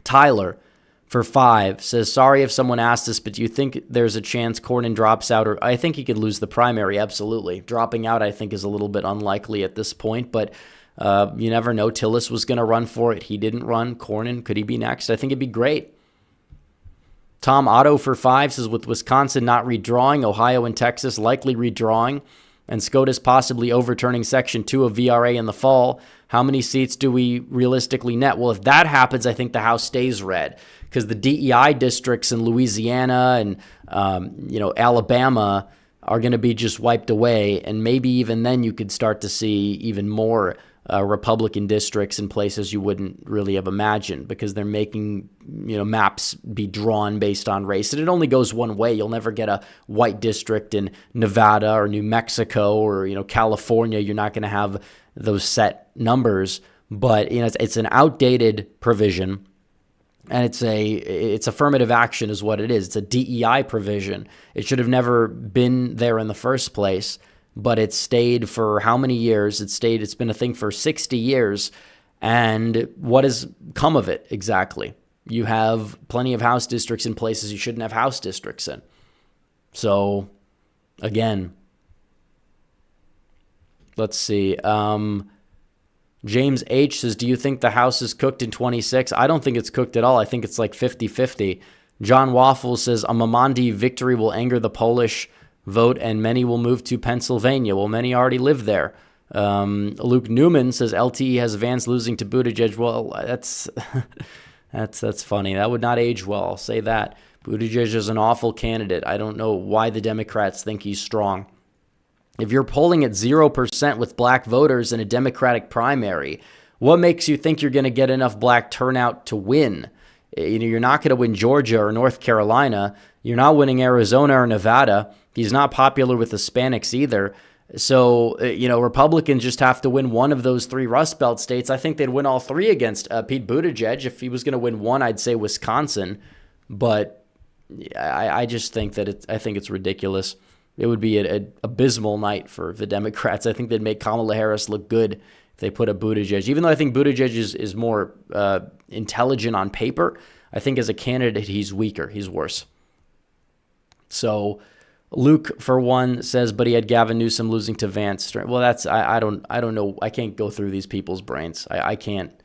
Tyler for 5 says, sorry if someone asked this, but do you think there's a chance Cornyn drops out? Or I think he could lose the primary, absolutely. Dropping out, I think, is a little bit unlikely at this point, but you never know. Tillis was going to run for it. He didn't run. Cornyn, could he be next? I think it'd be great. Tom Otto for 5 says, with Wisconsin not redrawing, Ohio and Texas likely redrawing, and SCOTUS possibly overturning Section 2 of VRA in the fall, how many seats do we realistically net? Well, if that happens, I think the House stays red, because the DEI districts in Louisiana and Alabama are going to be just wiped away, and maybe even then you could start to see even more Republican districts in places you wouldn't really have imagined, because they're making maps be drawn based on race, and it only goes one way. You'll never get a white district in Nevada or New Mexico or California. You're not going to have those set numbers, but it's an outdated provision, and it's affirmative action is what it is. It's a DEI provision. It should have never been there in the first place. But it stayed for how many years? It's been a thing for 60 years. And what has come of it exactly? You have plenty of House districts in places you shouldn't have House districts in. So, again, let's see. James H. says, do you think the House is cooked in 26? I don't think it's cooked at all. I think it's like 50-50. John Waffles says, a Mamandi victory will anger the Polish vote and many will move to Pennsylvania. Well, many already live there. Luke Newman says, LTE has Vance losing to Buttigieg. Well, that's that's funny. That would not age well. I'll say that. Buttigieg is an awful candidate. I don't know why the Democrats think he's strong. If you're polling at 0% with black voters in a Democratic primary, what makes you think you're going to get enough black turnout to win? You're not going to win Georgia or North Carolina. You're not winning Arizona or Nevada. He's not popular with Hispanics either. So, Republicans just have to win one of those three Rust Belt states. I think they'd win all three against Pete Buttigieg. If he was going to win one, I'd say Wisconsin. But I just think that I think it's ridiculous. It would be an abysmal night for the Democrats. I think they'd make Kamala Harris look good if they put a Buttigieg. Even though I think Buttigieg is more intelligent on paper, I think as a candidate, he's weaker. He's worse. So Luke, for one, says, but he had Gavin Newsom losing to Vance. Well, I don't know. I can't go through these people's brains. I can't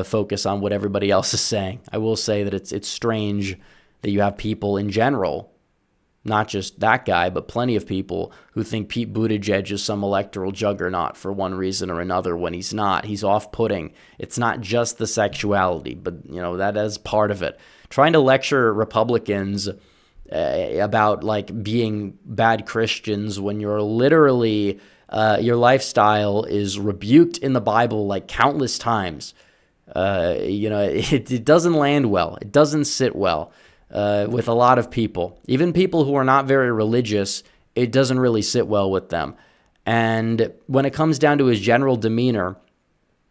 focus on what everybody else is saying. I will say that it's strange that you have people in general, not just that guy, but plenty of people who think Pete Buttigieg is some electoral juggernaut for one reason or another when he's not. He's off-putting. It's not just the sexuality, but that is part of it. Trying to lecture Republicans about like being bad Christians when you're literally your lifestyle is rebuked in the Bible like countless times. It doesn't land well. It doesn't sit well. With a lot of people, even people who are not very religious, it doesn't really sit well with them. And when it comes down to his general demeanor,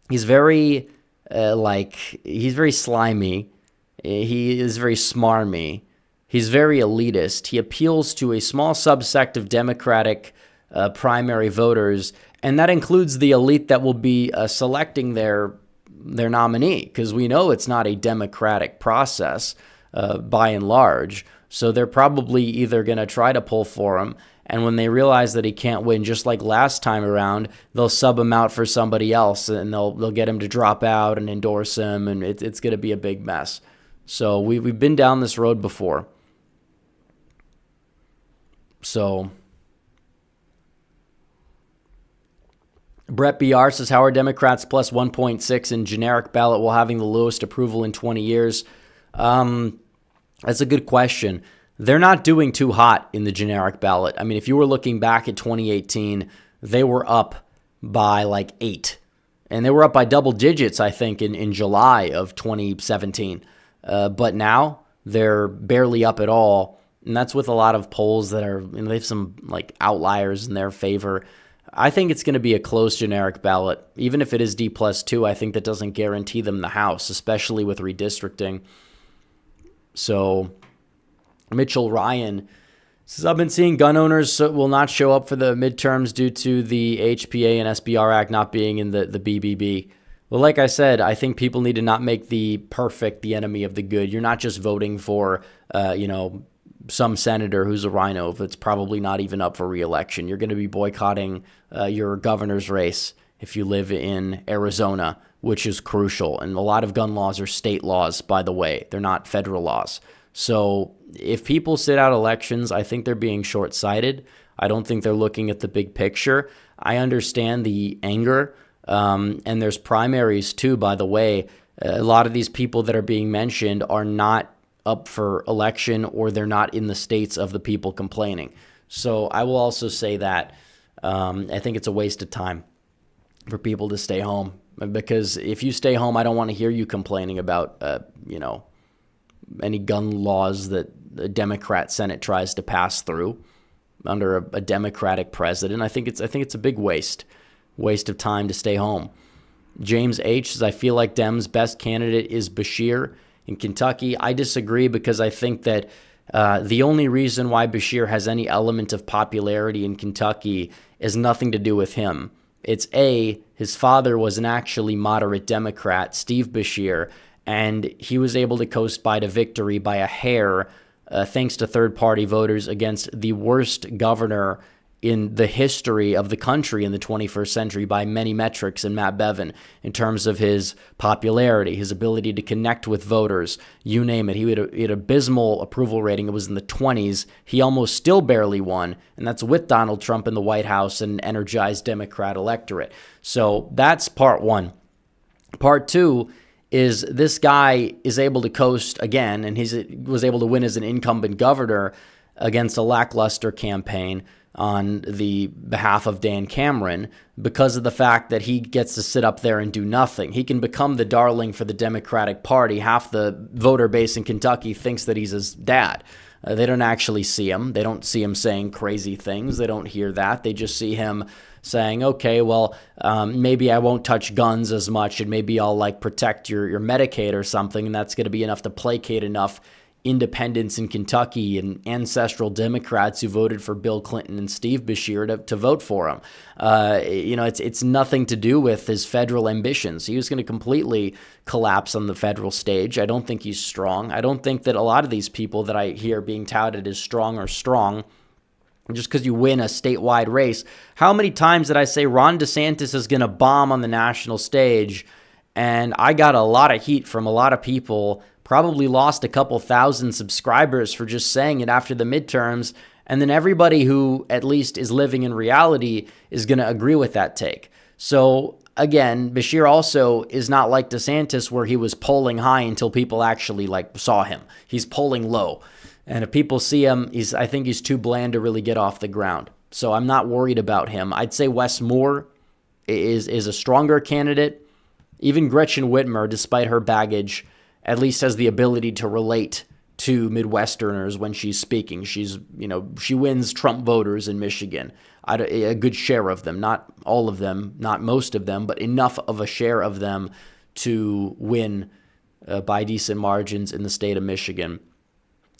he's very, he's very slimy. He is very smarmy. He's very elitist. He appeals to a small subsect of Democratic primary voters, and that includes the elite that will be selecting their nominee, because we know it's not a democratic process. By and large. So they're probably either going to try to pull for him, and when they realize that he can't win, just like last time around, they'll sub him out for somebody else, and they'll get him to drop out and endorse him, and it's going to be a big mess. So we've been down this road before. So Brett BR says, how are Democrats plus 1.6 in generic ballot while having the lowest approval in 20 years? That's a good question. They're not doing too hot in the generic ballot. I mean, if you were looking back at 2018, they were up by like 8. And they were up by double digits, I think, in July of 2017. But now they're barely up at all. And that's with a lot of polls that are, they have some like outliers in their favor. I think it's going to be a close generic ballot. Even if it is D+2, I think that doesn't guarantee them the House, especially with redistricting. So Mitchell Ryan says, I've been seeing gun owners will not show up for the midterms due to the HPA and SBR Act not being in the BBB. Well, like I said, I think people need to not make the perfect the enemy of the good. You're not just voting for, some senator who's a rhino that's probably not even up for re-election. You're going to be boycotting your governor's race if you live in Arizona, which is crucial. And a lot of gun laws are state laws, by the way. They're not federal laws. So if people sit out elections, I think they're being short-sighted. I don't think they're looking at the big picture. I understand the anger, and there's primaries too, by the way. A lot of these people that are being mentioned are not up for election, or they're not in the states of the people complaining. So I will also say that I think it's a waste of time for people to stay home. Because if you stay home, I don't want to hear you complaining about, any gun laws that the Democrat Senate tries to pass through under a Democratic president. I think it's a big waste of time to stay home. James H. says, I feel like Dems' best candidate is Beshear in Kentucky. I disagree because I think that the only reason why Beshear has any element of popularity in Kentucky is nothing to do with him. It's A, his father was an actually moderate Democrat, Steve Beshear, and he was able to coast by to victory by a hair, thanks to third-party voters, against the worst governor in the history of the country in the 21st century by many metrics, in Matt Bevin, in terms of his popularity, his ability to connect with voters, you name it. He had an abysmal approval rating. It was in the 20s. He almost still barely won, and that's with Donald Trump in the White House and an energized Democrat electorate. So that's part one. Part two is this guy is able to coast again, and he was able to win as an incumbent governor against a lackluster campaign on the behalf of Dan Cameron because of the fact that he gets to sit up there and do nothing. He can become the darling for the Democratic Party. Half the voter base in Kentucky thinks that he's his dad. They don't actually see him. They don't see him saying crazy things. They don't hear that. They just see him saying, okay, well, maybe I won't touch guns as much, and maybe I'll like protect your Medicaid or something, and that's going to be enough to placate enough independents in Kentucky and ancestral Democrats who voted for Bill Clinton and Steve Beshear to vote for him. It's nothing to do with his federal ambitions. He was going to completely collapse on the federal stage. I don't think he's strong. I don't think that a lot of these people that I hear being touted as strong are strong just because you win a statewide race. How many times did I say Ron DeSantis is going to bomb on the national stage? And I got a lot of heat from a lot of people, probably lost a couple thousand subscribers for just saying it after the midterms. And then everybody who at least is living in reality is going to agree with that take. So again, Beshear also is not like DeSantis where he was polling high until people actually saw him. He's polling low. And if people see him, I think he's too bland to really get off the ground. So I'm not worried about him. I'd say Wes Moore is a stronger candidate. Even Gretchen Whitmer, despite her baggage, at least has the ability to relate to Midwesterners when she's speaking. She wins Trump voters in Michigan, a good share of them, not all of them, not most of them, but enough of a share of them to win by decent margins in the state of Michigan.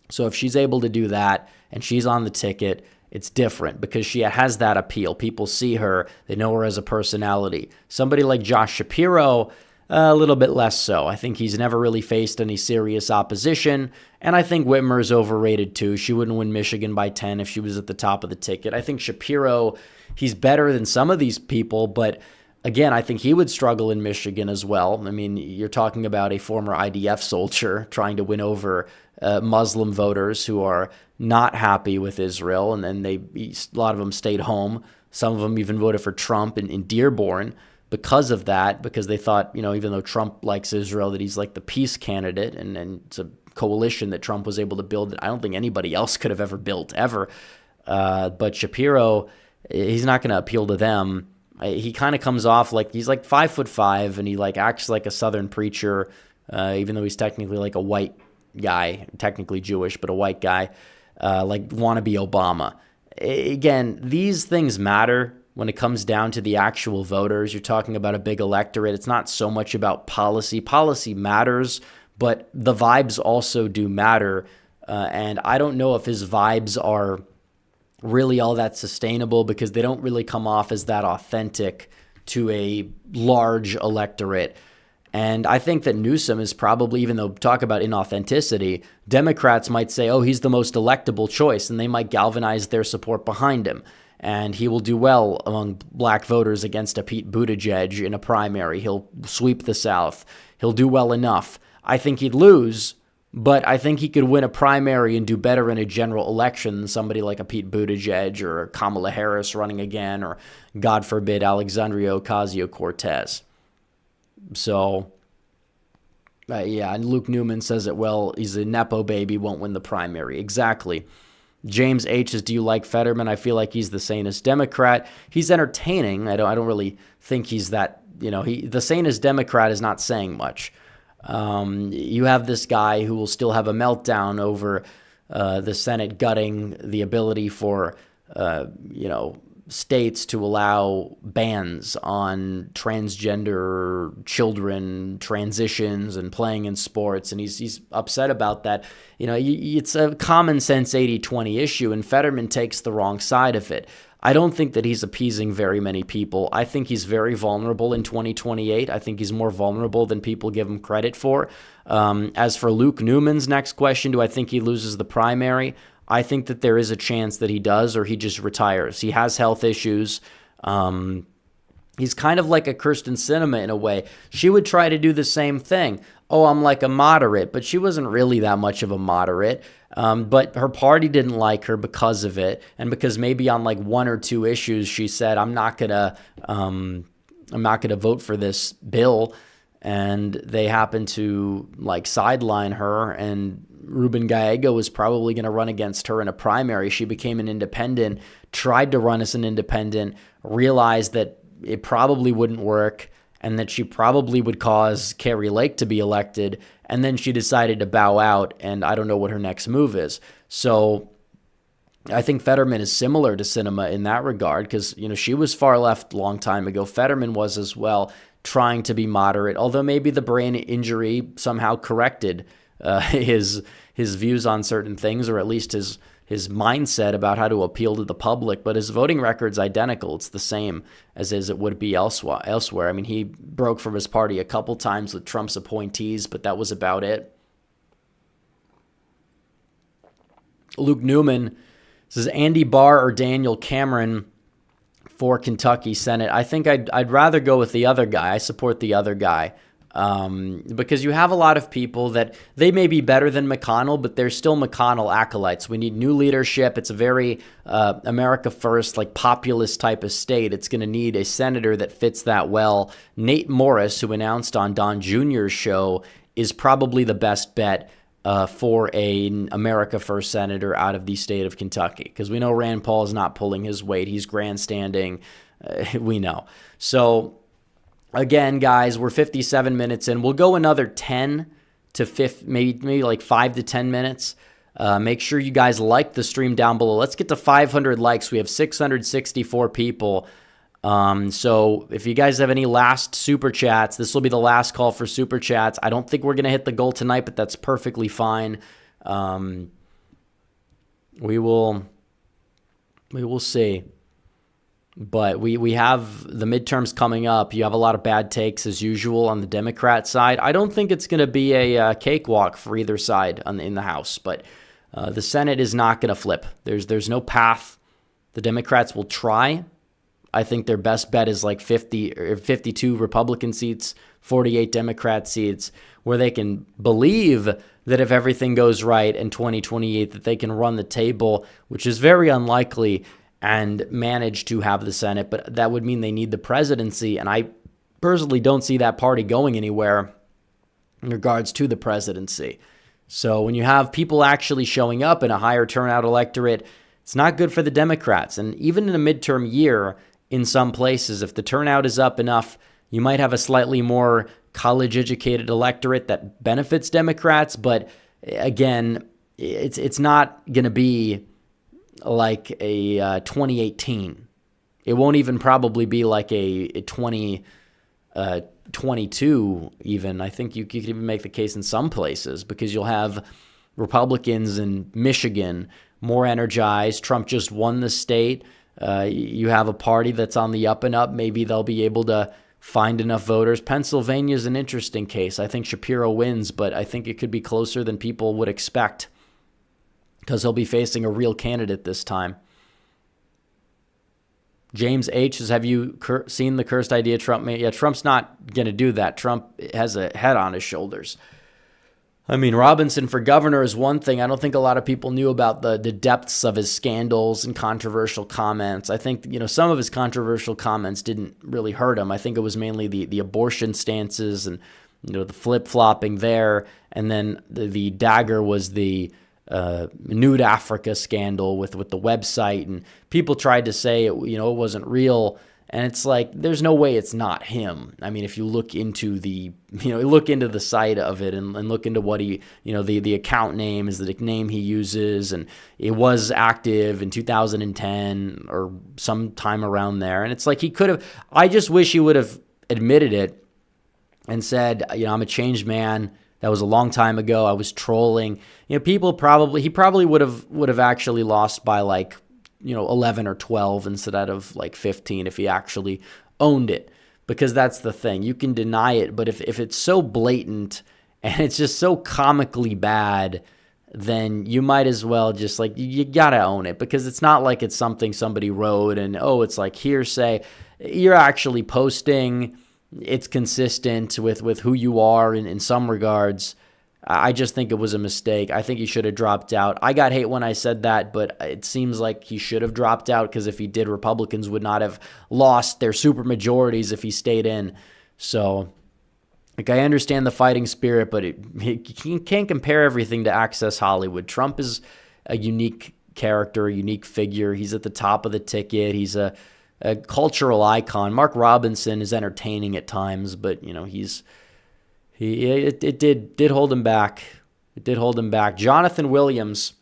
So if she's able to do that and she's on the ticket, it's different because she has that appeal. People see her. They know her as a personality. Somebody like Josh Shapiro, a little bit less so. I think he's never really faced any serious opposition, and I think Whitmer is overrated too. She wouldn't win Michigan by 10 if she was at the top of the ticket. I think Shapiro, he's better than some of these people, but again, I think he would struggle in Michigan as well. I mean, you're talking about a former IDF soldier trying to win over Muslim voters who are not happy with Israel, and then a lot of them stayed home. Some of them even voted for Trump in Dearborn because of that, because they thought, even though Trump likes Israel, that he's like the peace candidate, and it's a coalition that Trump was able to build that I don't think anybody else could have ever built, ever. But Shapiro, he's not going to appeal to them. He kind of comes off like he's like 5'5", and he acts like a Southern preacher, even though he's technically like a white guy, technically Jewish, but a white guy, like wannabe Obama. Again, these things matter when it comes down to the actual voters. You're talking about a big electorate. It's not so much about policy. Policy matters, but the vibes also do matter. And I don't know if his vibes are really all that sustainable because they don't really come off as that authentic to a large electorate. And I think that Newsom is probably, even though talk about inauthenticity, Democrats might say, oh, he's the most electable choice, and they might galvanize their support behind him. And he will do well among black voters against a Pete Buttigieg in a primary. He'll sweep the South. He'll do well enough. I think he'd lose, but I think he could win a primary and do better in a general election than somebody like a Pete Buttigieg or Kamala Harris running again, or, God forbid, Alexandria Ocasio-Cortez. So, and Luke Newman says it well. He's a Nepo baby, won't win the primary. Exactly. James H. says, do you like Fetterman? I feel like he's the sanest Democrat. He's entertaining. I don't really think he's that, the sanest Democrat is not saying much. You have this guy who will still have a meltdown over the Senate gutting the ability for, states to allow bans on transgender children, transitions, and playing in sports. And he's upset about that. It's a common sense 80-20 issue, and Fetterman takes the wrong side of it. I don't think that he's appeasing very many people. I think he's very vulnerable in 2028. I think he's more vulnerable than people give him credit for. As for Luke Newman's next question, do I think he loses the primary? I think that there is a chance that he does, or he just retires. He has health issues. He's kind of like a Kirsten Sinema in a way. She would try to do the same thing. Oh, I'm like a moderate, but she wasn't really that much of a moderate. But her party didn't like her because of it, and because maybe on like one or two issues she said, I'm not gonna vote for this bill, and they happened to like sideline her, and Ruben Gallego was probably going to run against her in a primary. She became an independent, tried to run as an independent, realized that it probably wouldn't work, and that she probably would cause Kari Lake to be elected, and then she decided to bow out, and I don't know what her next move is. So I think Fetterman is similar to Sinema in that regard, because she was far left a long time ago. Fetterman was as well, trying to be moderate, although maybe the brain injury somehow corrected his views on certain things, or at least his mindset about how to appeal to the public. But his voting record's identical. It's the same as it would be elsewhere. I mean, he broke from his party a couple times with Trump's appointees, but that was about it. Luke Newman says, Andy Barr or Daniel Cameron for Kentucky Senate. I think I'd rather go with the other guy. I support the other guy. Because you have a lot of people that they may be better than McConnell, but they're still McConnell acolytes. We need new leadership. It's a very America first, like populist type of state. It's going to need a senator that fits that well. Nate Morris, who announced on Don Jr.'s show, is probably the best bet for an America first senator out of the state of Kentucky, because we know Rand Paul is not pulling his weight. He's grandstanding. We know. So again, guys, we're 57 minutes in. We'll go another 10 to 15, maybe like 5 to 10 minutes. Make sure you guys like the stream down below. Let's get to 500 likes. We have 664 people. So if you guys have any last super chats, this will be the last call for super chats. I don't think we're going to hit the goal tonight, but that's perfectly fine. We will see. But we have the midterms coming up. You have a lot of bad takes as usual on the Democrat side. I don't think it's going to be a cakewalk for either side in the House, but the Senate is not going to flip. There's no path. The Democrats will try. I think their best bet is like 50 or 52 Republican seats, 48 Democrat seats, where they can believe that if everything goes right in 2028, that they can run the table, which is very unlikely, and manage to have the Senate. But that would mean they need the presidency, and I personally don't see that party going anywhere in regards to the presidency. So when you have people actually showing up in a higher turnout electorate, it's not good for the Democrats. And even in a midterm year, in some places, if the turnout is up enough, you might have a slightly more college-educated electorate that benefits Democrats. But again, it's not going to be like a 2018. It won't even probably be like a 2022 even. I think you could even make the case in some places, because you'll have Republicans in Michigan more energized. Trump just won the state. You have a party that's on the up and up. Maybe they'll be able to find enough voters. Pennsylvania is an interesting case. I think Shapiro wins, but I think it could be closer than people would expect, because he'll be facing a real candidate this time. James H. says, have you seen the cursed idea Trump made? Yeah, Trump's not going to do that. Trump has a head on his shoulders. I mean, Robinson for governor is one thing. I don't think a lot of people knew about the depths of his scandals and controversial comments. I think, some of his controversial comments didn't really hurt him. I think it was mainly the abortion stances and, the flip-flopping there. And then the dagger was the Nude Africa scandal with the website, and people tried to say it wasn't real, and it's like there's no way it's not him. I mean, if you look into the site of it and look into what he the account name is the name he uses, and it was active in 2010 or sometime around there, and it's like he could have. I just wish he would have admitted it and said, I'm a changed man. That was a long time ago. I was trolling. He probably would have actually lost by like 11 or 12 instead of like 15 if he actually owned it. Because that's the thing. You can deny it, but if it's so blatant and it's just so comically bad, then you might as well just like, you got to own it, because it's not like it's something somebody wrote and, oh, it's like hearsay. You're actually posting. It's consistent with who you are in some regards. I just think it was a mistake. I think he should have dropped out. I got hate when I said that, but it seems like he should have dropped out, because if he did, Republicans would not have lost their super majorities if he stayed in. So, like, I understand the fighting spirit, but you can't compare everything to Access Hollywood. Trump is a unique character, a unique figure. He's at the top of the ticket. He's a cultural icon. Mark Robinson is entertaining at times, but it did hold him back. It did hold him back. Jonathan Williams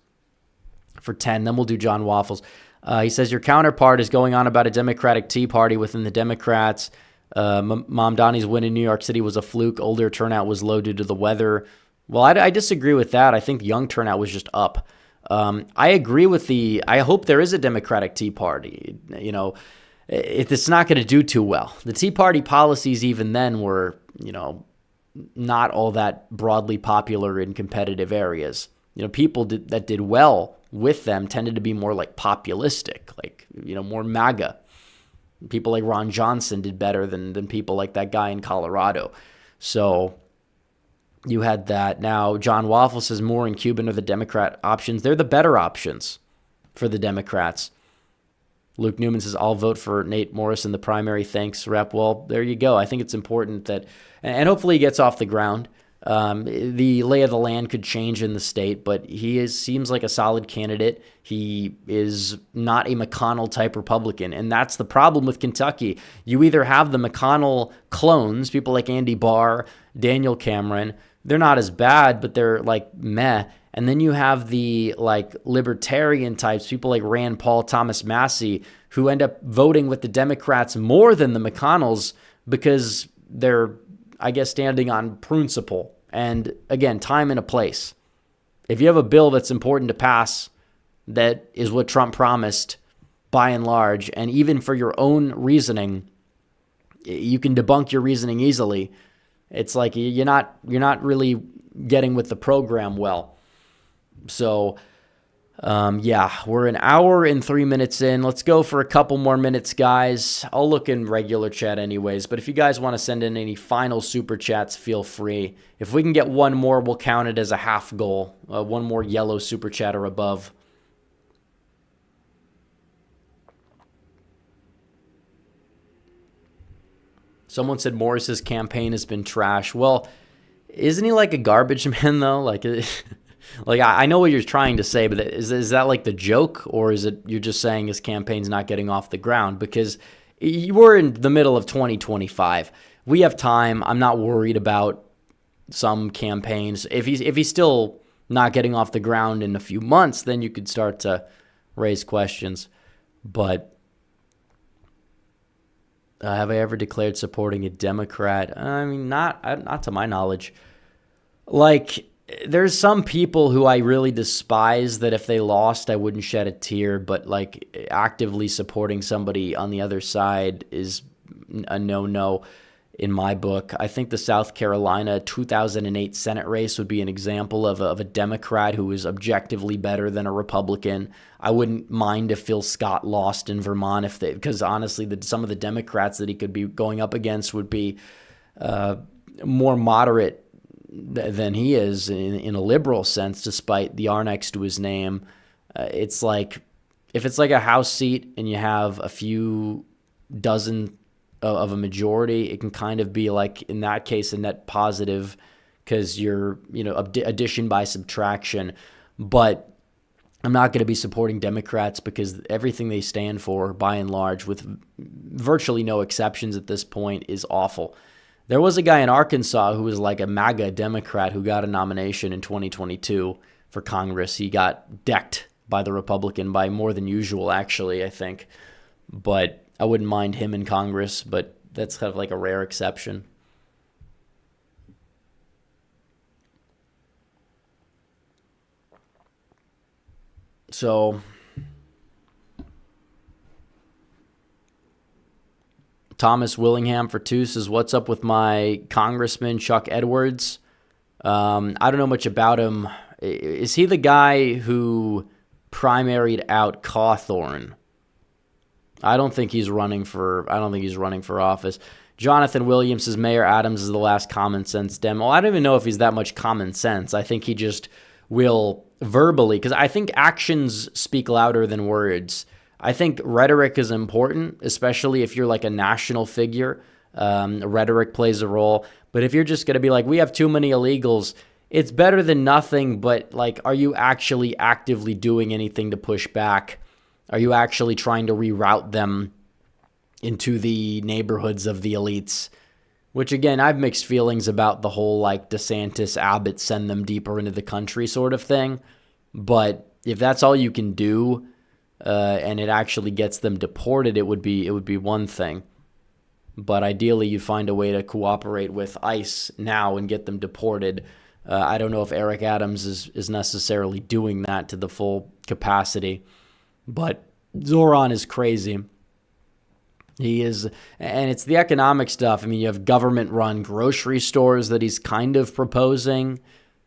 for 10. Then we'll do John Waffles. He says, your counterpart is going on about a Democratic Tea Party within the Democrats. Mamdani's win in New York City was a fluke. Older turnout was low due to the weather. Well, I disagree with that. I think young turnout was just up. I agree with I hope there is a Democratic Tea Party. It's not going to do too well. The Tea Party policies even then were, not all that broadly popular in competitive areas. People that did well with them tended to be more like populistic, like, more MAGA. People like Ron Johnson did better than people like that guy in Colorado. So you had that. Now, John Waffle says Moore and Cuban are the Democrat options. They're the better options for the Democrats. Luke Newman says, I'll vote for Nate Morris in the primary. Thanks, Rep. Well, there you go. I think it's important that, and hopefully he gets off the ground. The lay of the land could change in the state, but seems like a solid candidate. He is not a McConnell-type Republican, and that's the problem with Kentucky. You either have the McConnell clones, people like Andy Barr, Daniel Cameron. They're not as bad, but they're like meh. And then you have the like libertarian types, people like Rand Paul, Thomas Massey, who end up voting with the Democrats more than the McConnells because they're, I guess, standing on principle. And again, time and a place. If you have a bill that's important to pass, that is what Trump promised by and large, and even for your own reasoning, you can debunk your reasoning easily. It's like you're not really getting with the program well. So, we're an hour and 3 minutes in. Let's go for a couple more minutes, guys. I'll look in regular chat anyways, but if you guys want to send in any final super chats, feel free. If we can get one more, we'll count it as a half goal. One more yellow super chat or above. Someone said Morris's campaign has been trash. Well, isn't he like a garbage man, though? Like I know what you're trying to say, but is that like the joke, or is it you're just saying his campaign's not getting off the ground? Because we're in the middle of 2025. We have time. I'm not worried about some campaigns. If he's still not getting off the ground in a few months, then you could start to raise questions. But have I ever declared supporting a Democrat? I mean, not to my knowledge. Like, there's some people who I really despise that if they lost, I wouldn't shed a tear, but like actively supporting somebody on the other side is a no-no in my book. I think the South Carolina 2008 Senate race would be an example of a Democrat who is objectively better than a Republican. I wouldn't mind if Phil Scott lost in Vermont because honestly, some of the Democrats that he could be going up against would be more moderate than he is in a liberal sense, despite the R next to his name. It's like, if it's like a House seat and you have a few dozen of a majority, it can kind of be like, in that case, a net positive because you're, addition by subtraction. But I'm not going to be supporting Democrats because everything they stand for, by and large, with virtually no exceptions at this point, is awful. There was a guy in Arkansas who was like a MAGA Democrat who got a nomination in 2022 for Congress. He got decked by the Republican by more than usual, actually, I think. But I wouldn't mind him in Congress, but that's kind of like a rare exception. So Thomas Willingham for two says, what's up with my Congressman Chuck Edwards? I don't know much about him. Is he the guy who primaried out Cawthorn? I don't think he's running for office. Jonathan Williams says Mayor Adams is the last common sense Dem. Well, I don't even know if he's that much common sense. I think he just will verbally, because I think actions speak louder than words. I think rhetoric is important, especially if you're like a national figure. Rhetoric plays a role. But if you're just going to be like, we have too many illegals, it's better than nothing. But like, are you actually actively doing anything to push back? Are you actually trying to reroute them into the neighborhoods of the elites? Which, again, I have mixed feelings about the whole, like, DeSantis, Abbott, send them deeper into the country sort of thing. But if that's all you can do, and it actually gets them deported, it would be one thing. But ideally, you find a way to cooperate with ICE now and get them deported. I don't know if Eric Adams is necessarily doing that to the full capacity. But Zoran is crazy. He is, and it's the economic stuff. I mean, you have government-run grocery stores that he's kind of proposing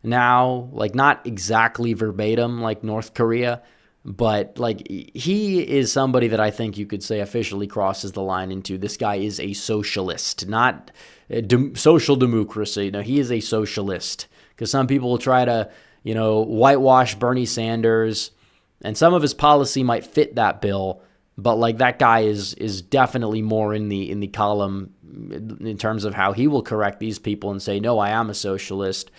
now, like not exactly verbatim like North Korea, but like he is somebody that I think you could say officially crosses the line into this guy is a socialist, not social democracy. No, he is a socialist, because some people will try to, whitewash Bernie Sanders, and some of his policy might fit that bill. But like that guy is definitely more in the column in terms of how he will correct these people and say, no, I am a socialist.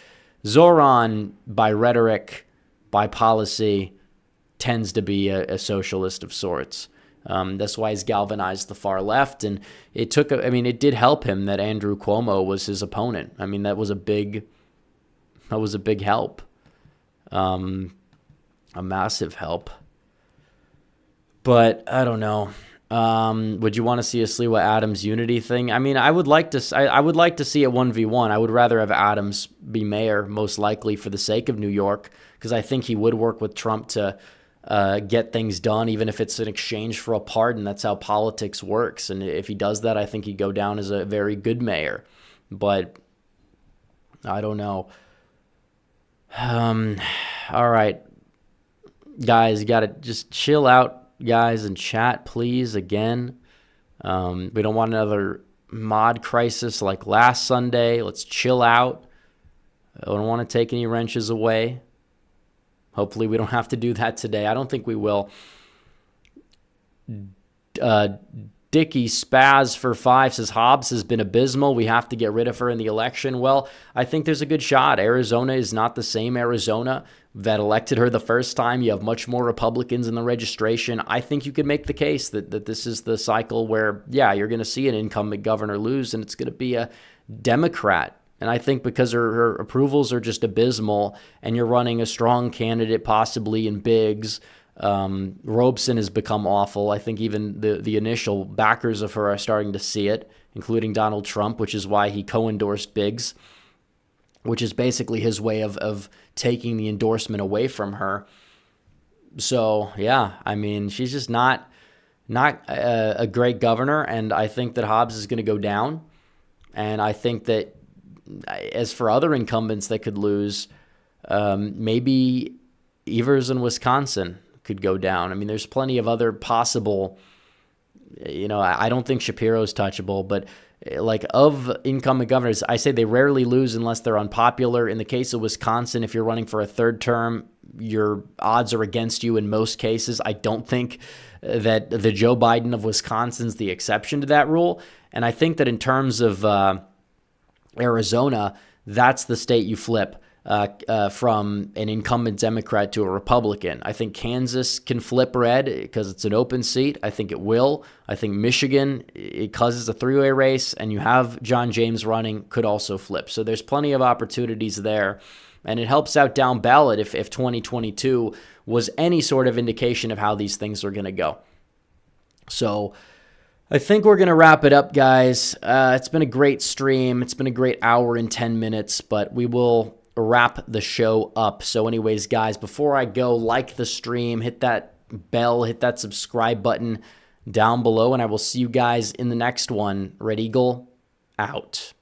Zoran, by rhetoric, by policy, tends to be a socialist of sorts. That's why he's galvanized the far left. And it did help him that Andrew Cuomo was his opponent. I mean, that was a big help. A massive help. But I don't know. Would you want to see a Sliwa Adams unity thing? I mean, I would like to see it 1v1. I would rather have Adams be mayor, most likely for the sake of New York, because I think he would work with Trump to get things done, even if it's in exchange for a pardon. That's how politics works. And if he does that, I think he'd go down as a very good mayor. But I don't know. All right, guys, you got to just chill out. Guys, and chat, please, again. We don't want another mod crisis like last Sunday. Let's chill out. I don't want to take any wrenches away. Hopefully we don't have to do that today. I don't think we will. Dickie Spaz for 5 says Hobbs has been abysmal. We have to get rid of her in the election. Well, I think there's a good shot. Arizona is not the same Arizona that elected her the first time. You have much more Republicans in the registration. I think you could make the case that this is the cycle where, you're going to see an incumbent governor lose, and it's going to be a Democrat. And I think because her approvals are just abysmal, and you're running a strong candidate possibly in Biggs, Robeson has become awful. I think even the initial backers of her are starting to see it, including Donald Trump, which is why he co-endorsed Biggs, which is basically his way of taking the endorsement away from her. So, I mean, she's just not a great governor, and I think that Hobbs is going to go down. And I think that as for other incumbents that could lose, maybe Evers in Wisconsin could go down. I mean, there's plenty of other possible, I don't think Shapiro's touchable, but like of incumbent governors, I say they rarely lose unless they're unpopular. In the case of Wisconsin, if you're running for a third term, your odds are against you in most cases. I don't think that the Joe Biden of Wisconsin's the exception to that rule. And I think that in terms of Arizona, that's the state you flip from an incumbent Democrat to a Republican. I think Kansas can flip red because it's an open seat. I think it will. I think Michigan, because it's a three-way race and you have John James running, could also flip. So there's plenty of opportunities there. And it helps out down ballot if 2022 was any sort of indication of how these things are going to go. So I think we're going to wrap it up, guys. It's been a great stream. It's been a great hour and 10 minutes, but we will wrap the show up. So anyways, guys, before I go, like the stream, hit that bell, hit that subscribe button. down below, and I will see you guys in the next one. Red Eagle, out.